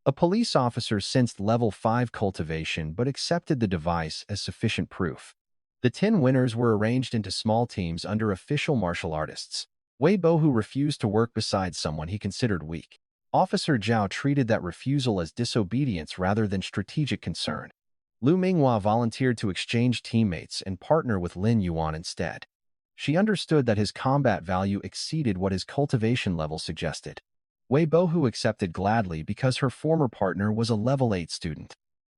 A police officer sensed level 5 cultivation but accepted the device as sufficient proof. The 10 winners were arranged into small teams under official martial artists. Wei Bohu refused to work beside someone he considered weak. Officer Zhao treated that refusal as disobedience rather than strategic concern. Lu Minghua volunteered to exchange teammates and partner with Lin Yuan instead. She understood that his combat value exceeded what his cultivation level suggested. Wei Bohu accepted gladly because her former partner was a level 8 student.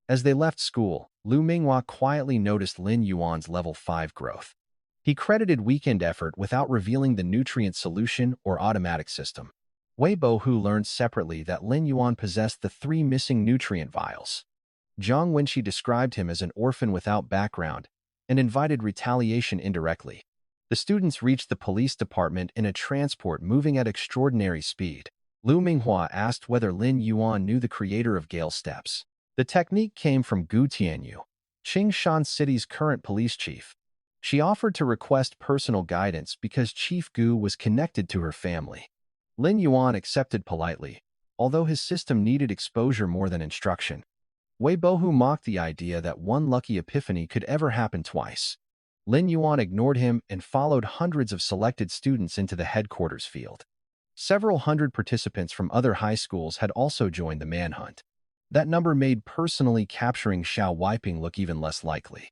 As they left school, Lu Minghua quietly noticed Lin Yuan's level 5 growth. He credited weekend effort without revealing the nutrient solution or automatic system. Wei Bohu learned separately that Lin Yuan possessed the 3 missing nutrient vials. Jiang Wenxi described him as an orphan without background and invited retaliation indirectly. The students reached the police department in a transport moving at extraordinary speed. Lu Minghua asked whether Lin Yuan knew the creator of Gale Steps. The technique came from Gu Tianyu, Qingshan City's current police chief. She offered to request personal guidance because Chief Gu was connected to her family. Lin Yuan accepted politely, although his system needed exposure more than instruction. Wei Bohu mocked the idea that one lucky epiphany could ever happen twice. Lin Yuan ignored him and followed hundreds of selected students into the headquarters field. Several hundred participants from other high schools had also joined the manhunt. That number made personally capturing Xiao Weiping look even less likely.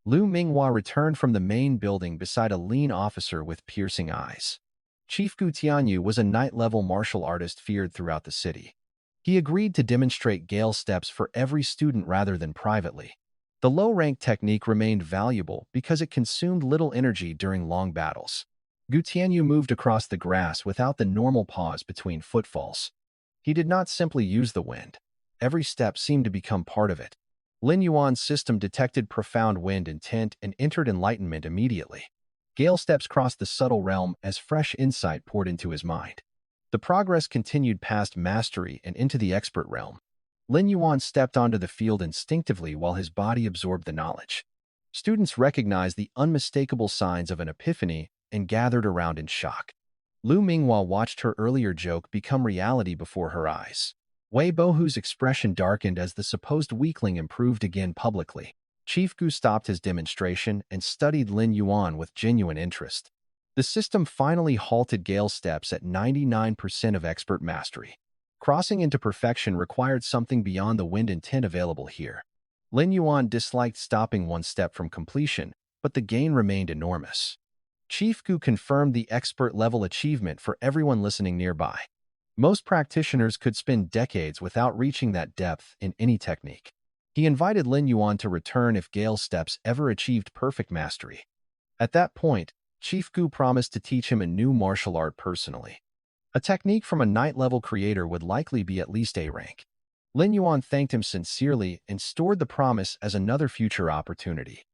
Lu Minghua returned from the main building beside a lean officer with piercing eyes. Chief Gu Tianyu was a night-level martial artist feared throughout the city. He agreed to demonstrate Gale Steps for every student rather than privately. The low-rank technique remained valuable because it consumed little energy during long battles. Gu Tianyu moved across the grass without the normal pause between footfalls. He did not simply use the wind. Every step seemed to become part of it. Lin Yuan's system detected profound wind intent and entered enlightenment immediately. Gale Steps crossed the subtle realm as fresh insight poured into his mind. The progress continued past mastery and into the expert realm. Lin Yuan stepped onto the field instinctively while his body absorbed the knowledge. Students recognized the unmistakable signs of an epiphany and gathered around in shock. Lu Minghua watched her earlier joke become reality before her eyes. Wei Bohu's expression darkened as the supposed weakling improved again publicly. Chief Gu stopped his demonstration and studied Lin Yuan with genuine interest. The system finally halted Gale Steps at 99% of expert mastery. Crossing into perfection required something beyond the wind intent available here. Lin Yuan disliked stopping one step from completion, but the gain remained enormous. Chief Gu confirmed the expert-level achievement for everyone listening nearby. Most practitioners could spend decades without reaching that depth in any technique. He invited Lin Yuan to return if Gale Steps ever achieved perfect mastery. At that point, Chief Gu promised to teach him a new martial art personally. A technique from a night-level creator would likely be at least A rank. Lin Yuan thanked him sincerely and stored the promise as another future opportunity.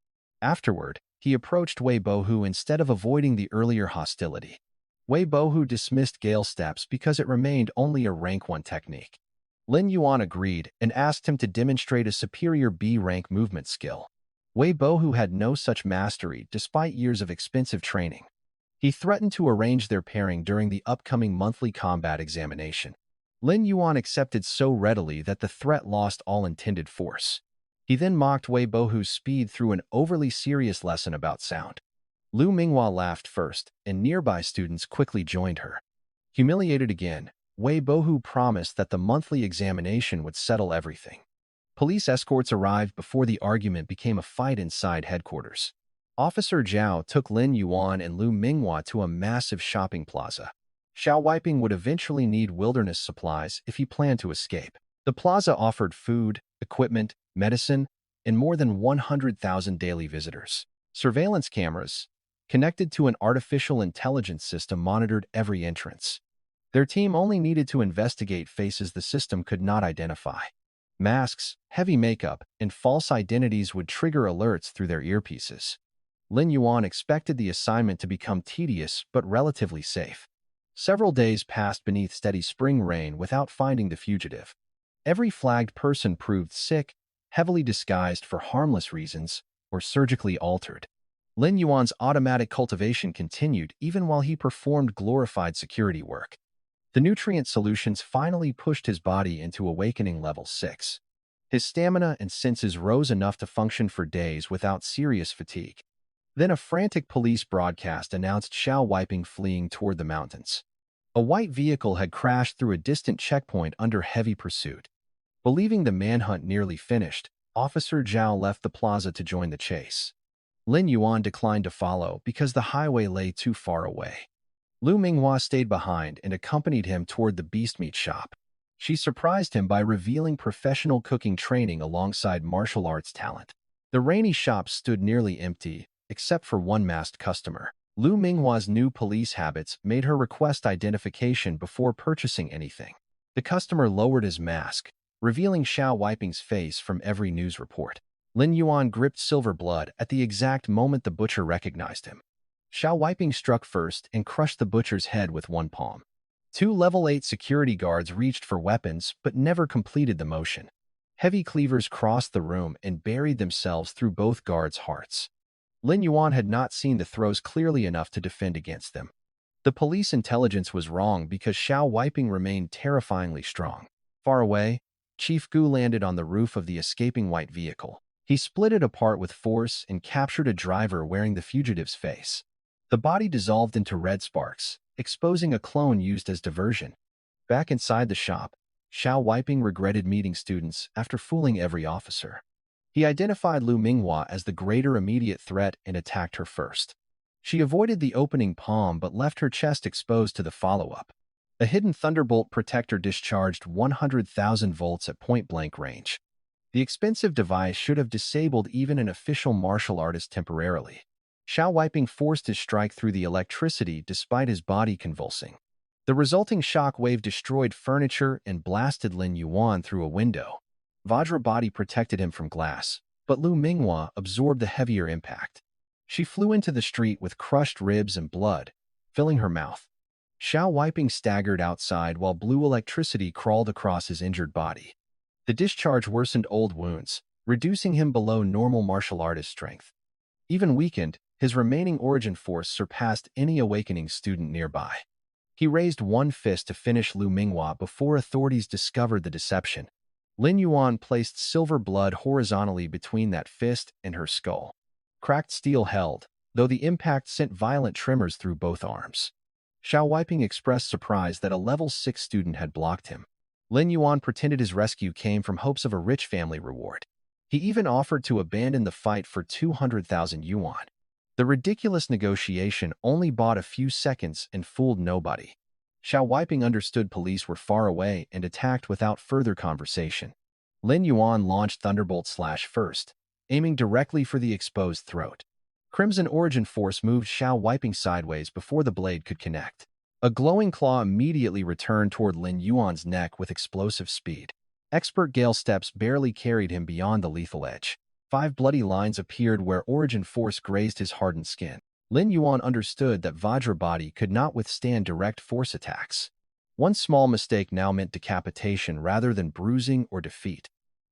Afterward, he approached Wei Bohu instead of avoiding the earlier hostility. Wei Bohu dismissed Gale Steps because it remained only a rank 1 technique. Lin Yuan agreed and asked him to demonstrate a superior B-rank movement skill. Wei Bohu had no such mastery despite years of expensive training. He threatened to arrange their pairing during the upcoming monthly combat examination. Lin Yuan accepted so readily that the threat lost all intended force. He then mocked Wei Bohu's speed through an overly serious lesson about sound. Lu Minghua laughed first, and nearby students quickly joined her. Humiliated again, Wei Bohu promised that the monthly examination would settle everything. Police escorts arrived before the argument became a fight inside headquarters. Officer Zhao took Lin Yuan and Lu Minghua to a massive shopping plaza. Xiao Weiping would eventually need wilderness supplies if he planned to escape. The plaza offered food, equipment, medicine, and more than 100,000 daily visitors. Surveillance cameras, connected to an artificial intelligence system, monitored every entrance. Their team only needed to investigate faces the system could not identify. Masks, heavy makeup, and false identities would trigger alerts through their earpieces. Lin Yuan expected the assignment to become tedious but relatively safe. Several days passed beneath steady spring rain without finding the fugitive. Every flagged person proved sick, heavily disguised for harmless reasons, or surgically altered. Lin Yuan's automatic cultivation continued even while he performed glorified security work. The nutrient solutions finally pushed his body into awakening level 6. His stamina and senses rose enough to function for days without serious fatigue. Then a frantic police broadcast announced Xiao Weiping fleeing toward the mountains. A white vehicle had crashed through a distant checkpoint under heavy pursuit. Believing the manhunt nearly finished, Officer Zhao left the plaza to join the chase. Lin Yuan declined to follow because the highway lay too far away. Lu Minghua stayed behind and accompanied him toward the beast meat shop. She surprised him by revealing professional cooking training alongside martial arts talent. The rainy shop stood nearly empty, except for one masked customer. Lu Minghua's new police habits made her request identification before purchasing anything. The customer lowered his mask, revealing Xiao Weiping's face from every news report. Lin Yuan gripped Silver Blood at the exact moment the butcher recognized him. Xiao Weiping struck first and crushed the butcher's head with one palm. 2 level 8 security guards reached for weapons but never completed the motion. Heavy cleavers crossed the room and buried themselves through both guards' hearts. Lin Yuan had not seen the throws clearly enough to defend against them. The police intelligence was wrong because Xiao Weiping remained terrifyingly strong. Far away, Chief Gu landed on the roof of the escaping white vehicle. He split it apart with force and captured a driver wearing the fugitive's face. The body dissolved into red sparks, exposing a clone used as diversion. Back inside the shop, Xiao Weiping regretted meeting students after fooling every officer. He identified Lu Minghua as the greater immediate threat and attacked her first. She avoided the opening palm but left her chest exposed to the follow-up. A hidden thunderbolt protector discharged 100,000 volts at point-blank range. The expensive device should have disabled even an official martial artist temporarily. Xiao Weiping forced his strike through the electricity despite his body convulsing. The resulting shock wave destroyed furniture and blasted Lin Yuan through a window. Vajra body protected him from glass, but Lu Minghua absorbed the heavier impact. She flew into the street with crushed ribs and blood, filling her mouth. Xiao Weiping staggered outside while blue electricity crawled across his injured body. The discharge worsened old wounds, reducing him below normal martial artist strength. Even weakened, his remaining origin force surpassed any awakening student nearby. He raised one fist to finish Lu Minghua before authorities discovered the deception. Lin Yuan placed Silver Blood horizontally between that fist and her skull. Cracked steel held, though the impact sent violent tremors through both arms. Xiao Weiping expressed surprise that a level 6 student had blocked him. Lin Yuan pretended his rescue came from hopes of a rich family reward. He even offered to abandon the fight for 200,000 yuan. The ridiculous negotiation only bought a few seconds and fooled nobody. Xiao Weiping understood police were far away and attacked without further conversation. Lin Yuan launched Thunderbolt Slash first, aiming directly for the exposed throat. Crimson Origin Force moved Xiao Weiping sideways before the blade could connect. A glowing claw immediately returned toward Lin Yuan's neck with explosive speed. Expert Gale Steps barely carried him beyond the lethal edge. 5 bloody lines appeared where Origin Force grazed his hardened skin. Lin Yuan understood that Vajrabody could not withstand direct force attacks. One small mistake now meant decapitation rather than bruising or defeat.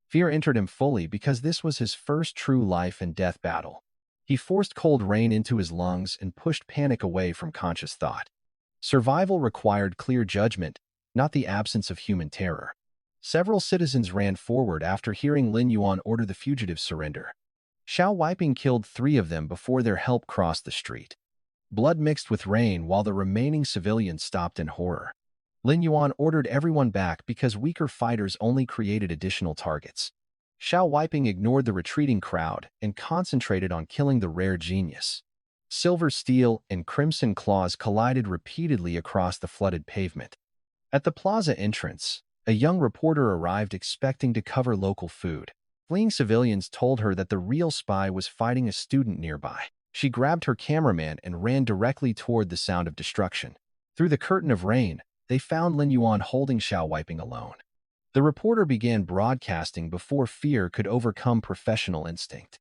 Fear entered him fully because this was his first true life and death battle. He forced cold rain into his lungs and pushed panic away from conscious thought. Survival required clear judgment, not the absence of human terror. Several citizens ran forward after hearing Lin Yuan order the fugitives surrender. Xiao Weiping killed 3 of them before their help crossed the street. Blood mixed with rain while the remaining civilians stopped in horror. Lin Yuan ordered everyone back because weaker fighters only created additional targets. Xiao Weiping ignored the retreating crowd and concentrated on killing the rare genius. Silver steel and crimson claws collided repeatedly across the flooded pavement. At the plaza entrance, a young reporter arrived expecting to cover local food. Fleeing civilians told her that the real spy was fighting a student nearby. She grabbed her cameraman and ran directly toward the sound of destruction. Through the curtain of rain, they found Lin Yuan holding Xiao Weiping alone. The reporter began broadcasting before fear could overcome professional instinct.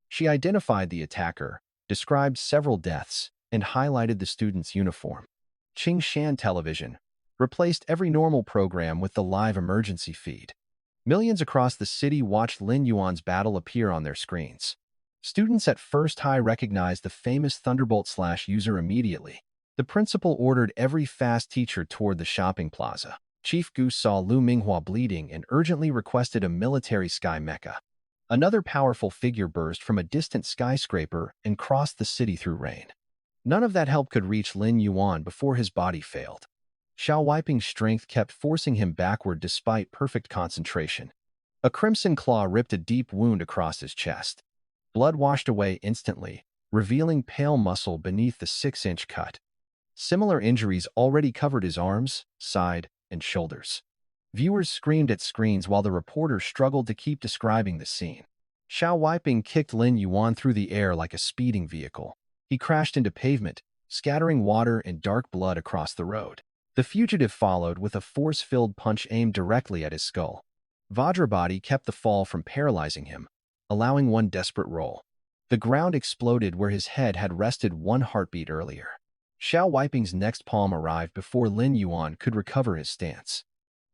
She identified the attacker, described several deaths, and highlighted the student's uniform. Qingshan Television replaced every normal program with the live emergency feed. Millions across the city watched Lin Yuan's battle appear on their screens. Students at First High recognized the famous Thunderbolt/user immediately. The principal ordered every fast teacher toward the shopping plaza. Chief Gu saw Lu Minghua bleeding and urgently requested a military sky mecha. Another powerful figure burst from a distant skyscraper and crossed the city through rain. None of that help could reach Lin Yuan before his body failed. Xiao Weiping's strength kept forcing him backward despite perfect concentration. A crimson claw ripped a deep wound across his chest. Blood washed away instantly, revealing pale muscle beneath the 6-inch cut. Similar injuries already covered his arms, side, and shoulders. Viewers screamed at screens while the reporter struggled to keep describing the scene. Xiao Weiping kicked Lin Yuan through the air like a speeding vehicle. He crashed into pavement, scattering water and dark blood across the road. The fugitive followed with a force-filled punch aimed directly at his skull. Vajrabody kept the fall from paralyzing him, allowing one desperate roll. The ground exploded where his head had rested one heartbeat earlier. Xiao Weiping's next palm arrived before Lin Yuan could recover his stance.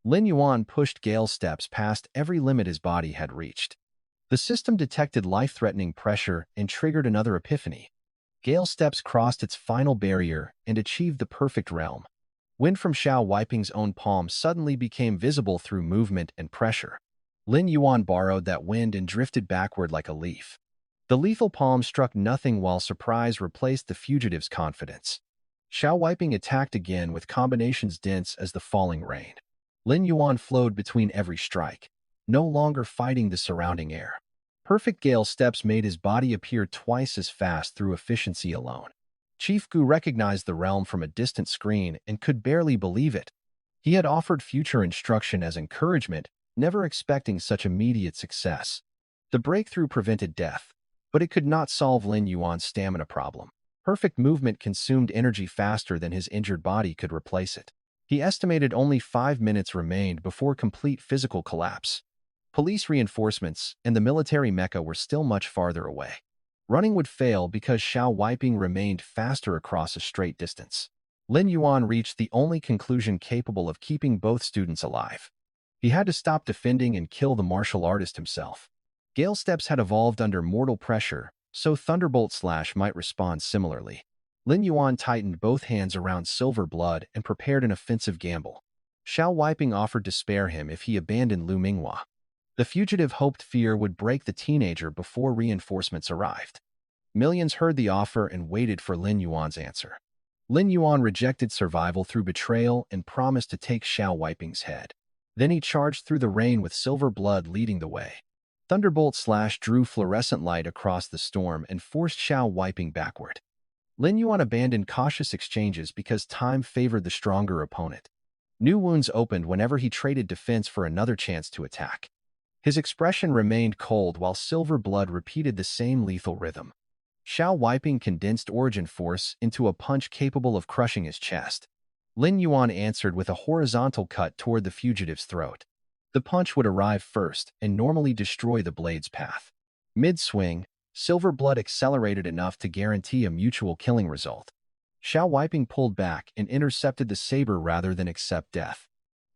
Lin Yuan pushed Gale steps past every limit his body had reached. The system detected life-threatening pressure and triggered another epiphany. Gale steps crossed its final barrier and achieved the perfect realm. Wind from Xiao Weiping's own palm suddenly became visible through movement and pressure. Lin Yuan borrowed that wind and drifted backward like a leaf. The lethal palm struck nothing while surprise replaced the fugitive's confidence. Xiao Weiping attacked again with combinations dense as the falling rain. Lin Yuan flowed between every strike, no longer fighting the surrounding air. Perfect Gale steps made his body appear twice as fast through efficiency alone. Chief Gu recognized the realm from a distant screen and could barely believe it. He had offered future instruction as encouragement, never expecting such immediate success. The breakthrough prevented death, but it could not solve Lin Yuan's stamina problem. Perfect movement consumed energy faster than his injured body could replace it. He estimated only 5 minutes remained before complete physical collapse. Police reinforcements and the military mecha were still much farther away. Running would fail because Xiao Weiping remained faster across a straight distance. Lin Yuan reached the only conclusion capable of keeping both students alive. He had to stop defending and kill the martial artist himself. Gale steps had evolved under mortal pressure, so Thunderbolt Slash might respond similarly. Lin Yuan tightened both hands around Silver Blood and prepared an offensive gamble. Xiao Weiping offered to spare him if he abandoned Lu Minghua. The fugitive hoped fear would break the teenager before reinforcements arrived. Millions heard the offer and waited for Lin Yuan's answer. Lin Yuan rejected survival through betrayal and promised to take Xiao Weiping's head. Then he charged through the rain with Silver Blood leading the way. Thunderbolt Slash drew fluorescent light across the storm and forced Xiao Weiping backward. Lin Yuan abandoned cautious exchanges because time favored the stronger opponent. New wounds opened whenever he traded defense for another chance to attack. His expression remained cold while Silver Blood repeated the same lethal rhythm. Xiao Weiping condensed origin force into a punch capable of crushing his chest. Lin Yuan answered with a horizontal cut toward the fugitive's throat. The punch would arrive first and normally destroy the blade's path. Mid-swing, Silver blood accelerated enough to guarantee a mutual killing result. Xiao Weiping pulled back and intercepted the saber rather than accept death.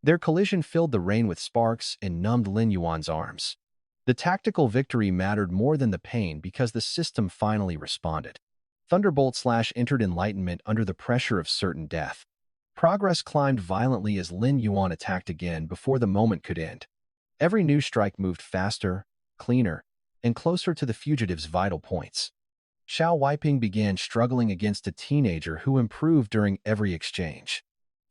Their collision filled the rain with sparks and numbed Lin Yuan's arms. The tactical victory mattered more than the pain because the system finally responded. Thunderbolt Slash entered enlightenment under the pressure of certain death. Progress climbed violently as Lin Yuan attacked again before the moment could end. Every new strike moved faster, cleaner, and closer to the fugitive's vital points. Xiao Weiping began struggling against a teenager who improved during every exchange.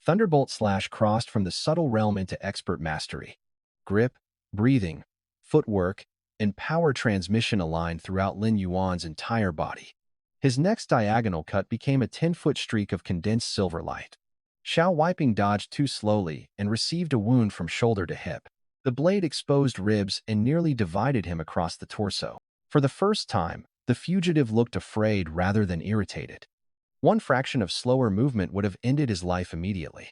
Thunderbolt Slash crossed from the subtle realm into expert mastery. Grip, breathing, footwork, and power transmission aligned throughout Lin Yuan's entire body. His next diagonal cut became a 10-foot streak of condensed silver light. Xiao Weiping dodged too slowly and received a wound from shoulder to hip. The blade exposed ribs and nearly divided him across the torso. For the first time, the fugitive looked afraid rather than irritated. One fraction of slower movement would have ended his life immediately.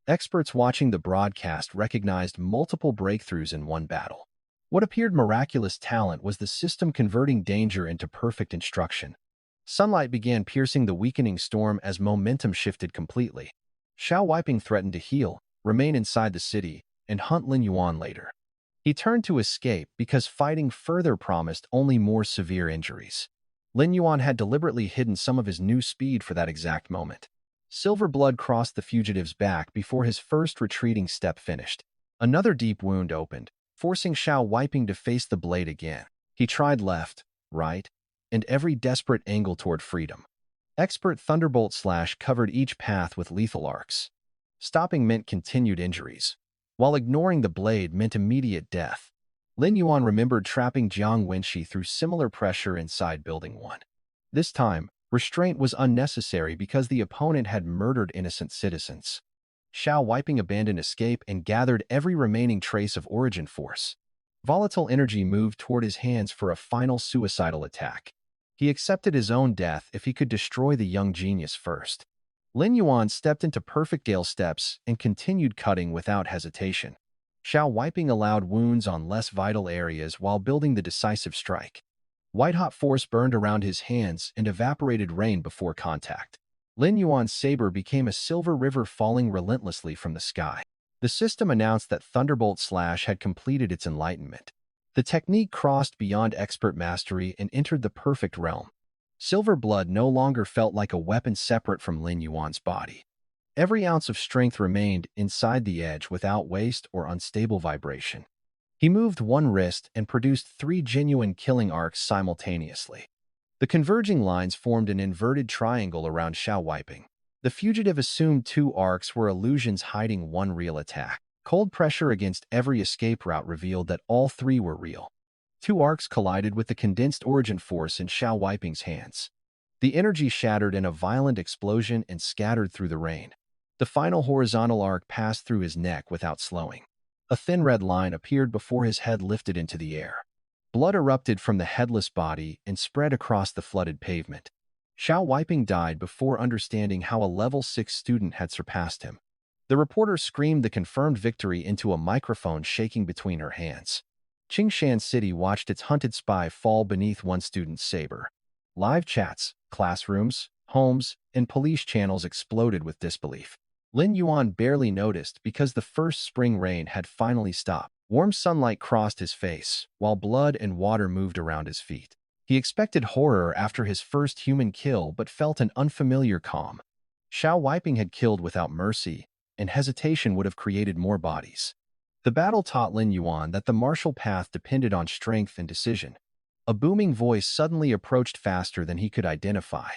Experts watching the broadcast recognized multiple breakthroughs in one battle. What appeared miraculous talent was the system converting danger into perfect instruction. Sunlight began piercing the weakening storm as momentum shifted completely. Xiao Weiping threatened to heal, remain inside the city, and hunt Lin Yuan later. He turned to escape because fighting further promised only more severe injuries. Lin Yuan had deliberately hidden some of his new speed for that exact moment. Silver blood crossed the fugitive's back before his first retreating step finished. Another deep wound opened, forcing Xiao Weiping to face the blade again. He tried left, right, and every desperate angle toward freedom. Expert Thunderbolt Slash covered each path with lethal arcs. Stopping meant continued injuries, while ignoring the blade meant immediate death. Lin Yuan remembered trapping Jiang Wenxi through similar pressure inside Building 1. This time, restraint was unnecessary because the opponent had murdered innocent citizens. Xiao Weiping abandoned escape and gathered every remaining trace of origin force. Volatile energy moved toward his hands for a final suicidal attack. He accepted his own death if he could destroy the young genius first. Lin Yuan stepped into perfect gale steps and continued cutting without hesitation. Xiao Weiping allowed wounds on less vital areas while building the decisive strike. White-hot force burned around his hands and evaporated rain before contact. Lin Yuan's saber became a silver river falling relentlessly from the sky. The system announced that Thunderbolt Slash had completed its enlightenment. The technique crossed beyond expert mastery and entered the perfect realm. Silver blood no longer felt like a weapon separate from Lin Yuan's body. Every ounce of strength remained inside the edge without waste or unstable vibration. He moved one wrist and produced 3 genuine killing arcs simultaneously. The converging lines formed an inverted triangle around Xiao Weiping. The fugitive assumed 2 arcs were illusions hiding one real attack. Cold pressure against every escape route revealed that all 3 were real. 2 arcs collided with the condensed origin force in Xiao Weiping's hands. The energy shattered in a violent explosion and scattered through the rain. The final horizontal arc passed through his neck without slowing. A thin red line appeared before his head lifted into the air. Blood erupted from the headless body and spread across the flooded pavement. Xiao Weiping died before understanding how a level 6 student had surpassed him. The reporter screamed the confirmed victory into a microphone shaking between her hands. Qingshan City watched its hunted spy fall beneath one student's saber. Live chats, classrooms, homes, and police channels exploded with disbelief. Lin Yuan barely noticed because the first spring rain had finally stopped. Warm sunlight crossed his face, while blood and water moved around his feet. He expected horror after his first human kill but felt an unfamiliar calm. Xiao Weiping had killed without mercy, and hesitation would have created more bodies. The battle taught Lin Yuan that the martial path depended on strength and decision. A booming voice suddenly approached faster than he could identify.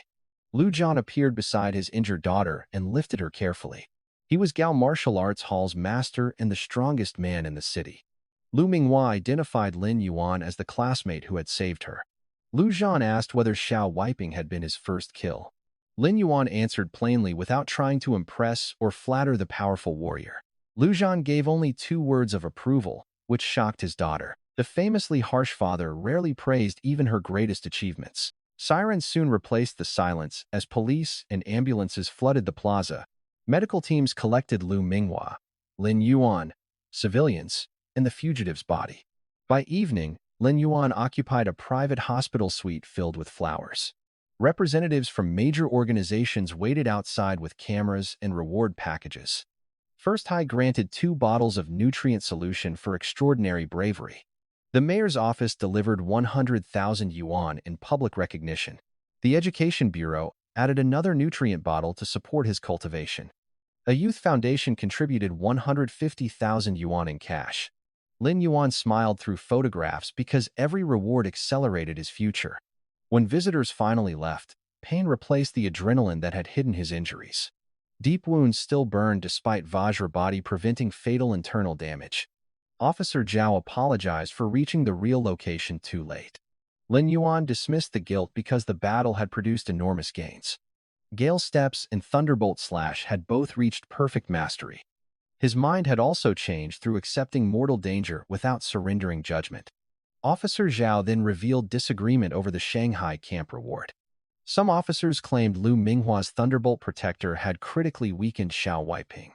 Lu Zhan appeared beside his injured daughter and lifted her carefully. He was Gao Martial Arts Hall's master and the strongest man in the city. Lu Minghua identified Lin Yuan as the classmate who had saved her. Lu Zhan asked whether Xiao Weiping had been his first kill. Lin Yuan answered plainly without trying to impress or flatter the powerful warrior. Lu Zhan gave only 2 words of approval, which shocked his daughter. The famously harsh father rarely praised even her greatest achievements. Sirens soon replaced the silence as police and ambulances flooded the plaza. Medical teams collected Lu Minghua, Lin Yuan, civilians, and the fugitive's body. By evening, Lin Yuan occupied a private hospital suite filled with flowers. Representatives from major organizations waited outside with cameras and reward packages. First High granted 2 bottles of nutrient solution for extraordinary bravery. The mayor's office delivered 100,000 yuan in public recognition. The Education Bureau added another nutrient bottle to support his cultivation. A youth foundation contributed 150,000 yuan in cash. Lin Yuan smiled through photographs because every reward accelerated his future. When visitors finally left, pain replaced the adrenaline that had hidden his injuries. Deep wounds still burned despite Vajra body preventing fatal internal damage. Officer Zhao apologized for reaching the real location too late. Lin Yuan dismissed the guilt because the battle had produced enormous gains. Gale Steps and Thunderbolt Slash had both reached perfect mastery. His mind had also changed through accepting mortal danger without surrendering judgment. Officer Zhao then revealed disagreement over the Shanghai camp reward. Some officers claimed Lu Minghua's Thunderbolt Protector had critically weakened Xiao Weiping.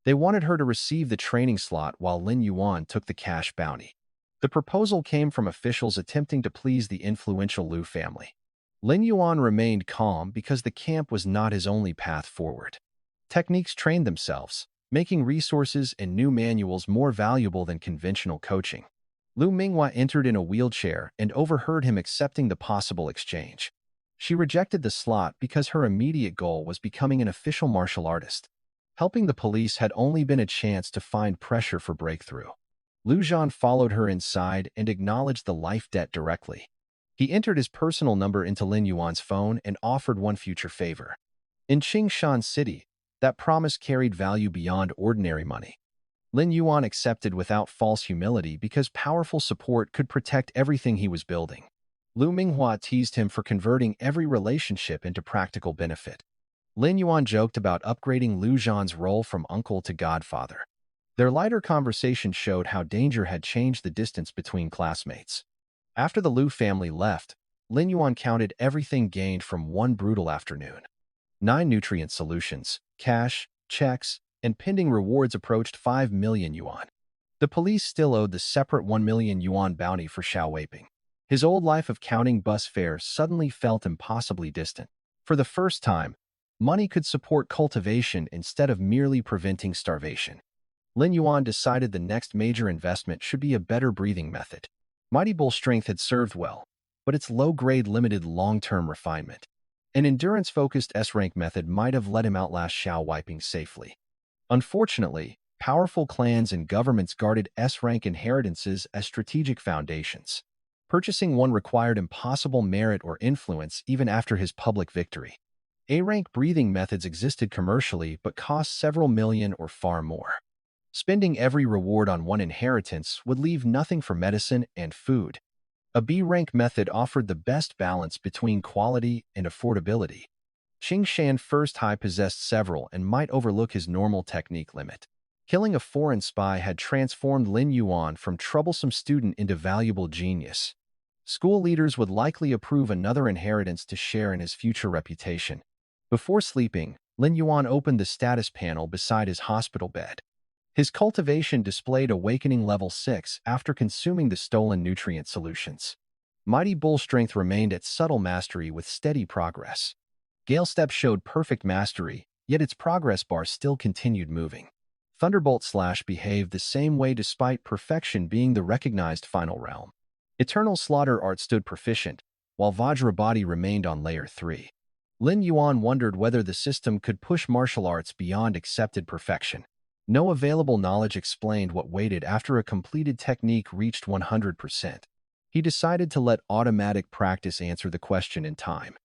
They wanted her to receive the training slot while Lin Yuan took the cash bounty. The proposal came from officials attempting to please the influential Lu family. Lin Yuan remained calm because the camp was not his only path forward. Techniques trained themselves, making resources and new manuals more valuable than conventional coaching. Lu Minghua entered in a wheelchair and overheard him accepting the possible exchange. She rejected the slot because her immediate goal was becoming an official martial artist. Helping the police had only been a chance to find pressure for breakthrough. Lu Zhan followed her inside and acknowledged the life debt directly. He entered his personal number into Lin Yuan's phone and offered one future favor. In Qingshan City, that promise carried value beyond ordinary money. Lin Yuan accepted without false humility because powerful support could protect everything he was building. Lu Minghua teased him for converting every relationship into practical benefit. Lin Yuan joked about upgrading Lu Zhan's role from uncle to godfather. Their lighter conversation showed how danger had changed the distance between classmates. After the Lu family left, Lin Yuan counted everything gained from one brutal afternoon. 9 nutrient solutions, cash, checks, and pending rewards approached 5 million yuan. The police still owed the separate 1 million yuan bounty for Xiao Weiping. His old life of counting bus fares suddenly felt impossibly distant. For the first time, money could support cultivation instead of merely preventing starvation. Lin Yuan decided the next major investment should be a better breathing method. Mighty Bull strength had served well, but its low-grade limited long-term refinement. An endurance-focused S-rank method might have let him outlast Xiao Weiping safely. Unfortunately, powerful clans and governments guarded S-rank inheritances as strategic foundations. Purchasing one required impossible merit or influence even after his public victory. A-rank breathing methods existed commercially but cost several million or far more. Spending every reward on one inheritance would leave nothing for medicine and food. A B-rank method offered the best balance between quality and affordability. Qingshan First High possessed several and might overlook his normal technique limit. Killing a foreign spy had transformed Lin Yuan from troublesome student into valuable genius. School leaders would likely approve another inheritance to share in his future reputation. Before sleeping, Lin Yuan opened the status panel beside his hospital bed. His cultivation displayed Awakening Level 6 after consuming the stolen nutrient solutions. Mighty Bull strength remained at subtle mastery with steady progress. Gale Step showed perfect mastery, yet its progress bar still continued moving. Thunderbolt Slash behaved the same way despite perfection being the recognized final realm. Eternal Slaughter Art stood proficient, while Vajra Body remained on Layer 3. Lin Yuan wondered whether the system could push martial arts beyond accepted perfection. No available knowledge explained what waited after a completed technique reached 100%. He decided to let automatic practice answer the question in time.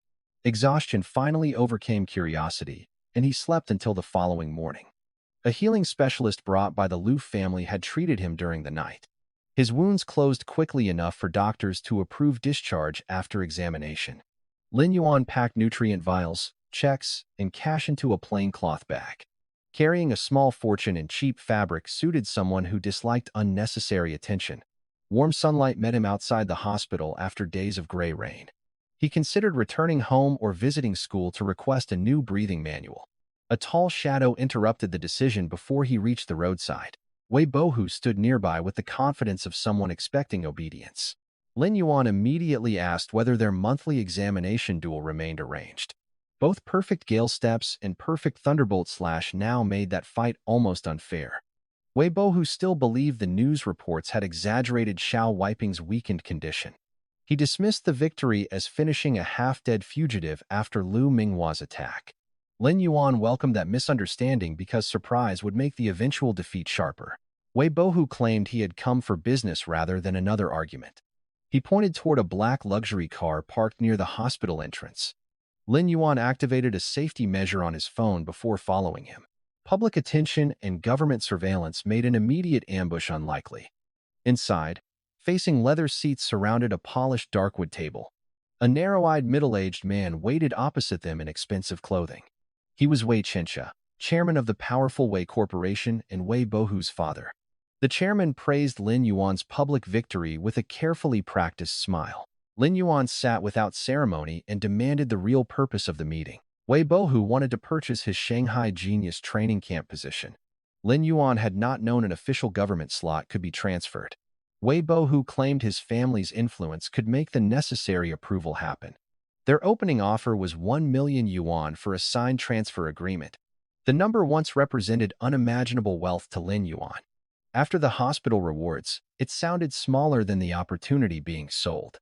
Exhaustion finally overcame curiosity, and he slept until the following morning. A healing specialist brought by the Lu family had treated him during the night. His wounds closed quickly enough for doctors to approve discharge after examination. Lin Yuan packed nutrient vials, checks, and cash into a plain cloth bag. Carrying a small fortune in cheap fabric suited someone who disliked unnecessary attention. Warm sunlight met him outside the hospital after days of gray rain. He considered returning home or visiting school to request a new breathing manual. A tall shadow interrupted the decision before he reached the roadside. Wei Bohu stood nearby with the confidence of someone expecting obedience. Lin Yuan immediately asked whether their monthly examination duel remained arranged. Both perfect Gale Steps and perfect Thunderbolt Slash now made that fight almost unfair. Weibo, who still believed the news reports had exaggerated Xiao Weiping's weakened condition. He dismissed the victory as finishing a half-dead fugitive after Lu Minghua's attack. Lin Yuan welcomed that misunderstanding because surprise would make the eventual defeat sharper. Weibo, who claimed he had come for business rather than another argument. He pointed toward a black luxury car parked near the hospital entrance. Lin Yuan activated a safety measure on his phone before following him. Public attention and government surveillance made an immediate ambush unlikely. Inside, facing leather seats surrounded a polished darkwood table. A narrow-eyed middle-aged man waited opposite them in expensive clothing. He was Wei Qinsha, chairman of the powerful Wei Corporation and Wei Bohu's father. The chairman praised Lin Yuan's public victory with a carefully practiced smile. Lin Yuan sat without ceremony and demanded the real purpose of the meeting. Wei Bohu wanted to purchase his Shanghai Genius training camp position. Lin Yuan had not known an official government slot could be transferred. Wei Bohu claimed his family's influence could make the necessary approval happen. Their opening offer was 1 million yuan for a signed transfer agreement. The number once represented unimaginable wealth to Lin Yuan. After the hospital rewards, it sounded smaller than the opportunity being sold.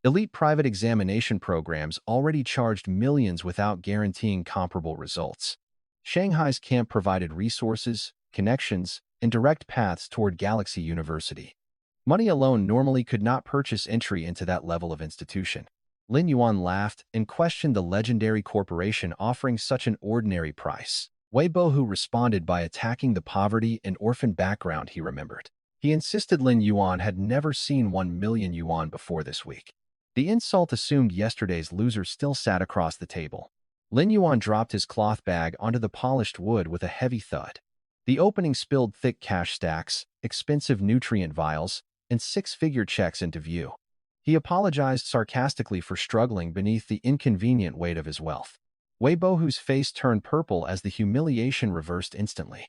Elite private examination programs already charged millions without guaranteeing comparable results. Shanghai's camp provided resources, connections, and direct paths toward Galaxy University. Money alone normally could not purchase entry into that level of institution. Lin Yuan laughed and questioned the legendary corporation offering such an ordinary price. Wei Bohu responded by attacking the poverty and orphan background he remembered. He insisted Lin Yuan had never seen 1 million yuan before this week. The insult assumed yesterday's loser still sat across the table. Lin Yuan dropped his cloth bag onto the polished wood with a heavy thud. The opening spilled thick cash stacks, expensive nutrient vials, and six-figure checks into view. He apologized sarcastically for struggling beneath the inconvenient weight of his wealth. Wei Bohu's face turned purple as the humiliation reversed instantly.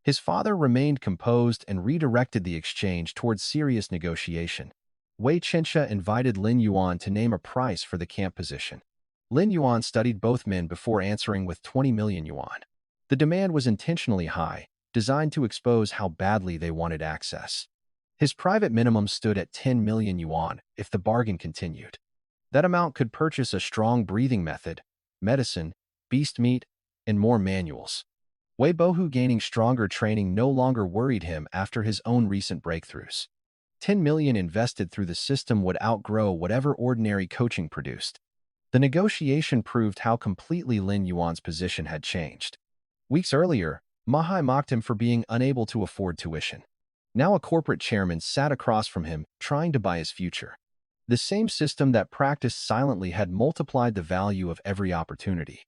His father remained composed and redirected the exchange towards serious negotiation. Wei Qinsha invited Lin Yuan to name a price for the camp position. Lin Yuan studied both men before answering with 20 million yuan. The demand was intentionally high, designed to expose how badly they wanted access. His private minimum stood at 10 million yuan if the bargain continued. That amount could purchase a strong breathing method, medicine, beast meat, and more manuals. Wei Bohu gaining stronger training no longer worried him after his own recent breakthroughs. 10 million invested through the system would outgrow whatever ordinary coaching produced. The negotiation proved how completely Lin Yuan's position had changed. Weeks earlier, Mahai mocked him for being unable to afford tuition. Now a corporate chairman sat across from him, trying to buy his future. The same system that practiced silently had multiplied the value of every opportunity.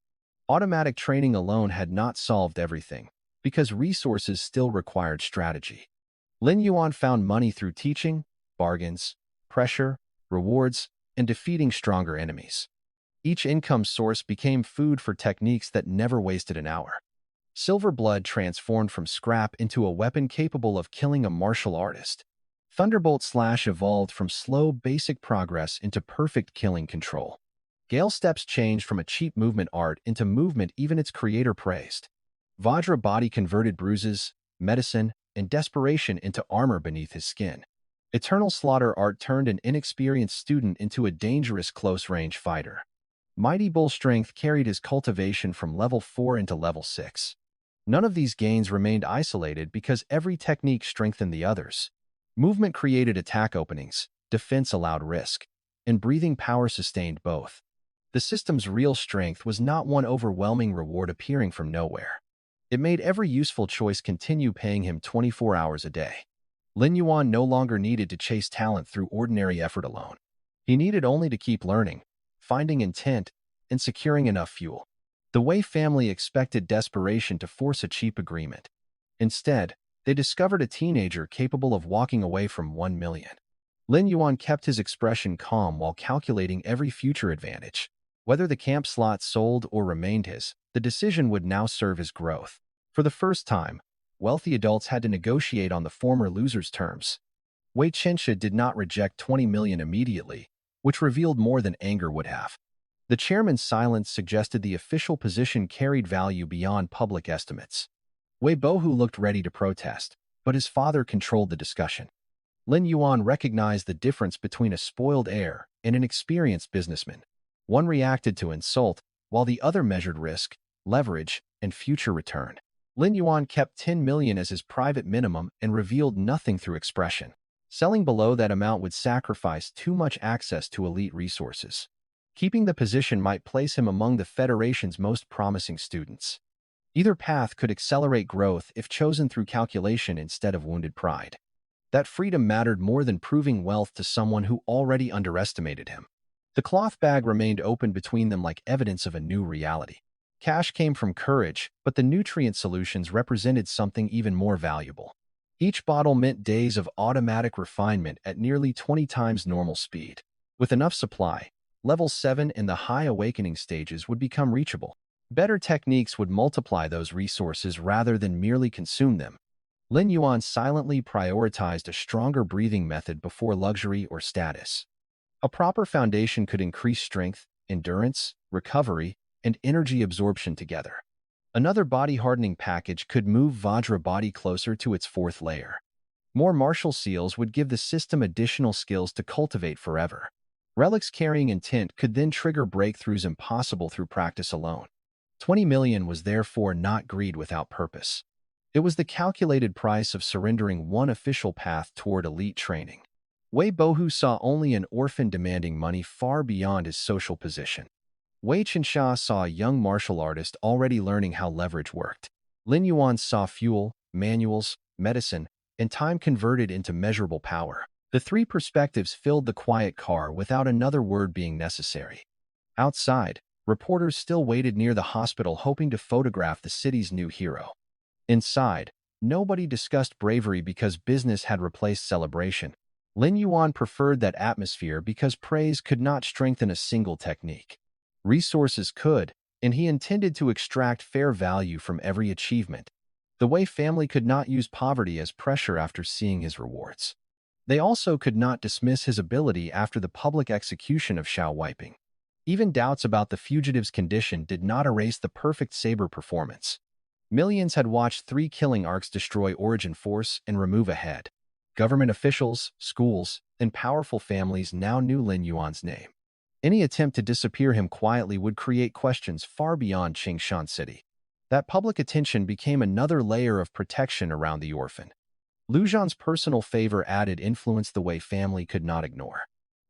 Automatic training alone had not solved everything, because resources still required strategy. Lin Yuan found money through teaching, bargains, pressure, rewards, and defeating stronger enemies. Each income source became food for techniques that never wasted an hour. Silver blood transformed from scrap into a weapon capable of killing a martial artist. Thunderbolt Slash evolved from slow, basic progress into perfect killing control. Gale Steps changed from a cheap movement art into movement even its creator praised. Vajra body converted bruises, medicine, and desperation into armor beneath his skin. Eternal Slaughter art turned an inexperienced student into a dangerous close-range fighter. Mighty Bull Strength carried his cultivation from level 4 into level 6. None of these gains remained isolated because every technique strengthened the others. Movement created attack openings, defense allowed risk, and breathing power sustained both. The system's real strength was not one overwhelming reward appearing from nowhere. It made every useful choice continue paying him 24 hours a day. Lin Yuan no longer needed to chase talent through ordinary effort alone. He needed only to keep learning, finding intent, and securing enough fuel. The Wei family expected desperation to force a cheap agreement. Instead, they discovered a teenager capable of walking away from 1 million. Lin Yuan kept his expression calm while calculating every future advantage. Whether the camp slot sold or remained his, the decision would now serve his growth. For the first time, wealthy adults had to negotiate on the former loser's terms. Wei Qinsha did not reject 20 million immediately, which revealed more than anger would have. The chairman's silence suggested the official position carried value beyond public estimates. Wei Bohu looked ready to protest, but his father controlled the discussion. Lin Yuan recognized the difference between a spoiled heir and an experienced businessman. One reacted to insult, while the other measured risk, leverage, and future return. Lin Yuan kept 10 million as his private minimum and revealed nothing through expression. Selling below that amount would sacrifice too much access to elite resources. Keeping the position might place him among the Federation's most promising students. Either path could accelerate growth if chosen through calculation instead of wounded pride. That freedom mattered more than proving wealth to someone who already underestimated him. The cloth bag remained open between them like evidence of a new reality. Cash came from courage, but the nutrient solutions represented something even more valuable. Each bottle meant days of automatic refinement at nearly 20 times normal speed. With enough supply, Level 7 and the high awakening stages would become reachable. Better techniques would multiply those resources rather than merely consume them. Lin Yuan silently prioritized a stronger breathing method before luxury or status. A proper foundation could increase strength, endurance, recovery, and energy absorption together. Another body-hardening package could move Vajra body closer to its fourth layer. More martial seals would give the system additional skills to cultivate forever. Relics carrying intent could then trigger breakthroughs impossible through practice alone. 20 million was therefore not greed without purpose. It was the calculated price of surrendering one official path toward elite training. Wei Bohu saw only an orphan demanding money far beyond his social position. Wei Qinsha saw a young martial artist already learning how leverage worked. Lin Yuan saw fuel, manuals, medicine, and time converted into measurable power. The three perspectives filled the quiet car without another word being necessary. Outside, reporters still waited near the hospital hoping to photograph the city's new hero. Inside, nobody discussed bravery because business had replaced celebration. Lin Yuan preferred that atmosphere because praise could not strengthen a single technique. Resources could, and he intended to extract fair value from every achievement. The Wei family could not use poverty as pressure after seeing his rewards. They also could not dismiss his ability after the public execution of Xiao Wiping. Even doubts about the fugitive's condition did not erase the perfect saber performance. Millions had watched 3 killing arcs destroy Origin Force and remove a head. Government officials, schools, and powerful families now knew Lin Yuan's name. Any attempt to disappear him quietly would create questions far beyond Qingshan City. That public attention became another layer of protection around the orphan. Lu Zhan's personal favor added influence the Wei family could not ignore.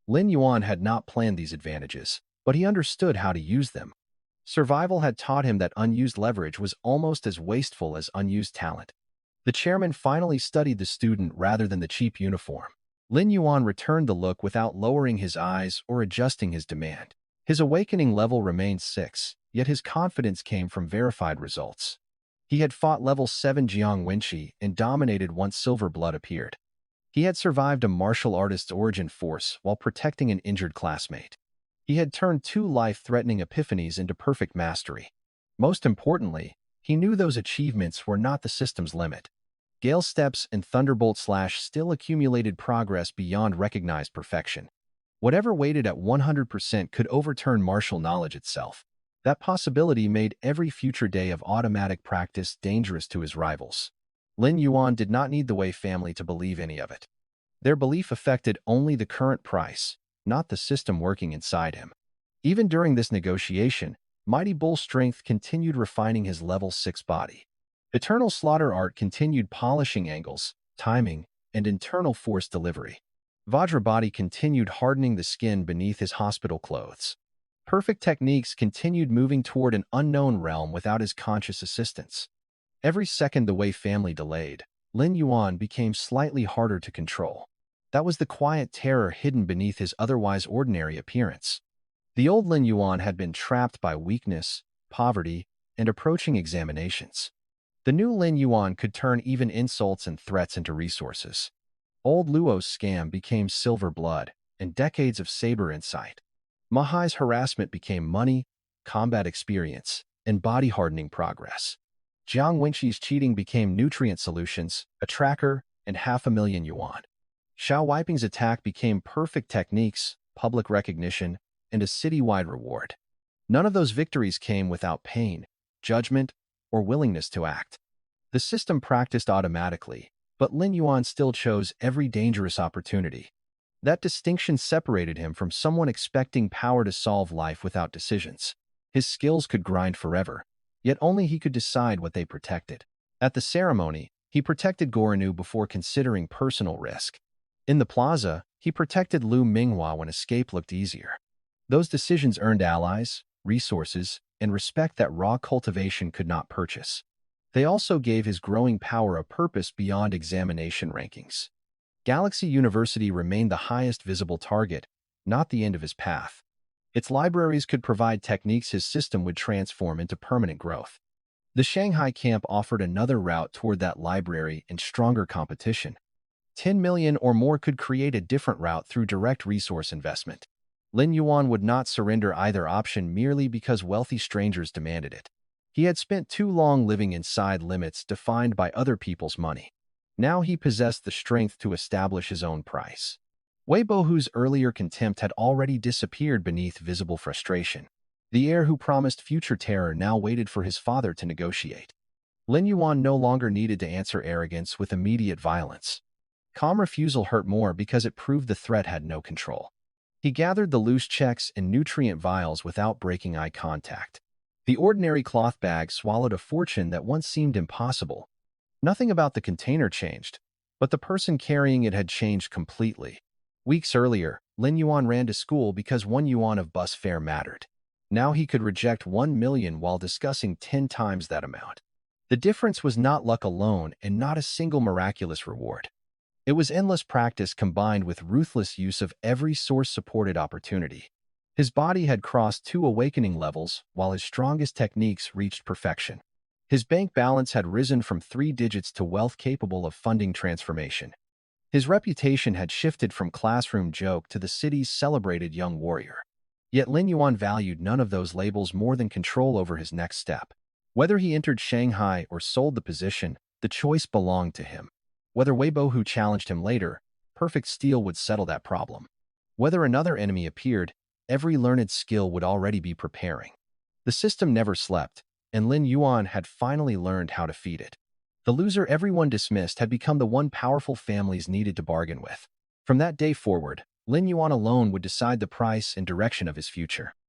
Lin Yuan had not planned these advantages, but he understood how to use them. Survival had taught him that unused leverage was almost as wasteful as unused talent. The chairman finally studied the student rather than the cheap uniform. Lin Yuan returned the look without lowering his eyes or adjusting his demand. His awakening level remained 6, yet his confidence came from verified results. He had fought level 7 Jiang Wenqi and dominated once Silver Blood appeared. He had survived a martial artist's origin force while protecting an injured classmate. He had turned 2 life-threatening epiphanies into perfect mastery. Most importantly, he knew those achievements were not the system's limit. Gale Steps and Thunderbolt Slash still accumulated progress beyond recognized perfection. Whatever weighted at 100% could overturn martial knowledge itself. That possibility made every future day of automatic practice dangerous to his rivals. Lin Yuan did not need the Wei family to believe any of it. Their belief affected only the current price, not the system working inside him. Even during this negotiation, Mighty Bull's strength continued refining his level 6 body. Eternal Slaughter Art continued polishing angles, timing, and internal force delivery. Vajra Body continued hardening the skin beneath his hospital clothes. Perfect techniques continued moving toward an unknown realm without his conscious assistance. Every second the Wei family delayed, Lin Yuan became slightly harder to control. That was the quiet terror hidden beneath his otherwise ordinary appearance. The old Lin Yuan had been trapped by weakness, poverty, and approaching examinations. The new Lin Yuan could turn even insults and threats into resources. Old Luo's scam became Silver Blood, and decades of saber insight. Mahai's harassment became money, combat experience, and body-hardening progress. Jiang Wenqi's cheating became nutrient solutions, a tracker, and 500,000 yuan. Xiao Weiping's attack became perfect techniques, public recognition, and a citywide reward. None of those victories came without pain, judgment, or willingness to act. The system practiced automatically, but Lin Yuan still chose every dangerous opportunity. That distinction separated him from someone expecting power to solve life without decisions. His skills could grind forever, yet only he could decide what they protected. At the ceremony, he protected Gorinu before considering personal risk. In the plaza, he protected Lu Minghua when escape looked easier. Those decisions earned allies, resources, and respect that raw cultivation could not purchase. They also gave his growing power a purpose beyond examination rankings. Galaxy University remained the highest visible target, not the end of his path. Its libraries could provide techniques his system would transform into permanent growth. The Shanghai camp offered another route toward that library and stronger competition. 10 million or more could create a different route through direct resource investment. Lin Yuan would not surrender either option merely because wealthy strangers demanded it. He had spent too long living inside limits defined by other people's money. Now he possessed the strength to establish his own price. Wei Bohu's earlier contempt had already disappeared beneath visible frustration. The heir who promised future terror now waited for his father to negotiate. Lin Yuan no longer needed to answer arrogance with immediate violence. Calm refusal hurt more because it proved the threat had no control. He gathered the loose checks and nutrient vials without breaking eye contact. The ordinary cloth bag swallowed a fortune that once seemed impossible. Nothing about the container changed, but the person carrying it had changed completely. Weeks earlier, Lin Yuan ran to school because 1 yuan of bus fare mattered. Now he could reject 1 million while discussing 10 times that amount. The difference was not luck alone and not a single miraculous reward. It was endless practice combined with ruthless use of every source-supported opportunity. His body had crossed 2 awakening levels, while his strongest techniques reached perfection. His bank balance had risen from 3 digits to wealth capable of funding transformation. His reputation had shifted from classroom joke to the city's celebrated young warrior. Yet Lin Yuan valued none of those labels more than control over his next step. Whether he entered Shanghai or sold the position, the choice belonged to him. Whether Weibo who challenged him later, perfect steel would settle that problem. Whether another enemy appeared, every learned skill would already be preparing. The system never slept, and Lin Yuan had finally learned how to feed it. The loser everyone dismissed had become the one powerful families needed to bargain with. From that day forward, Lin Yuan alone would decide the price and direction of his future.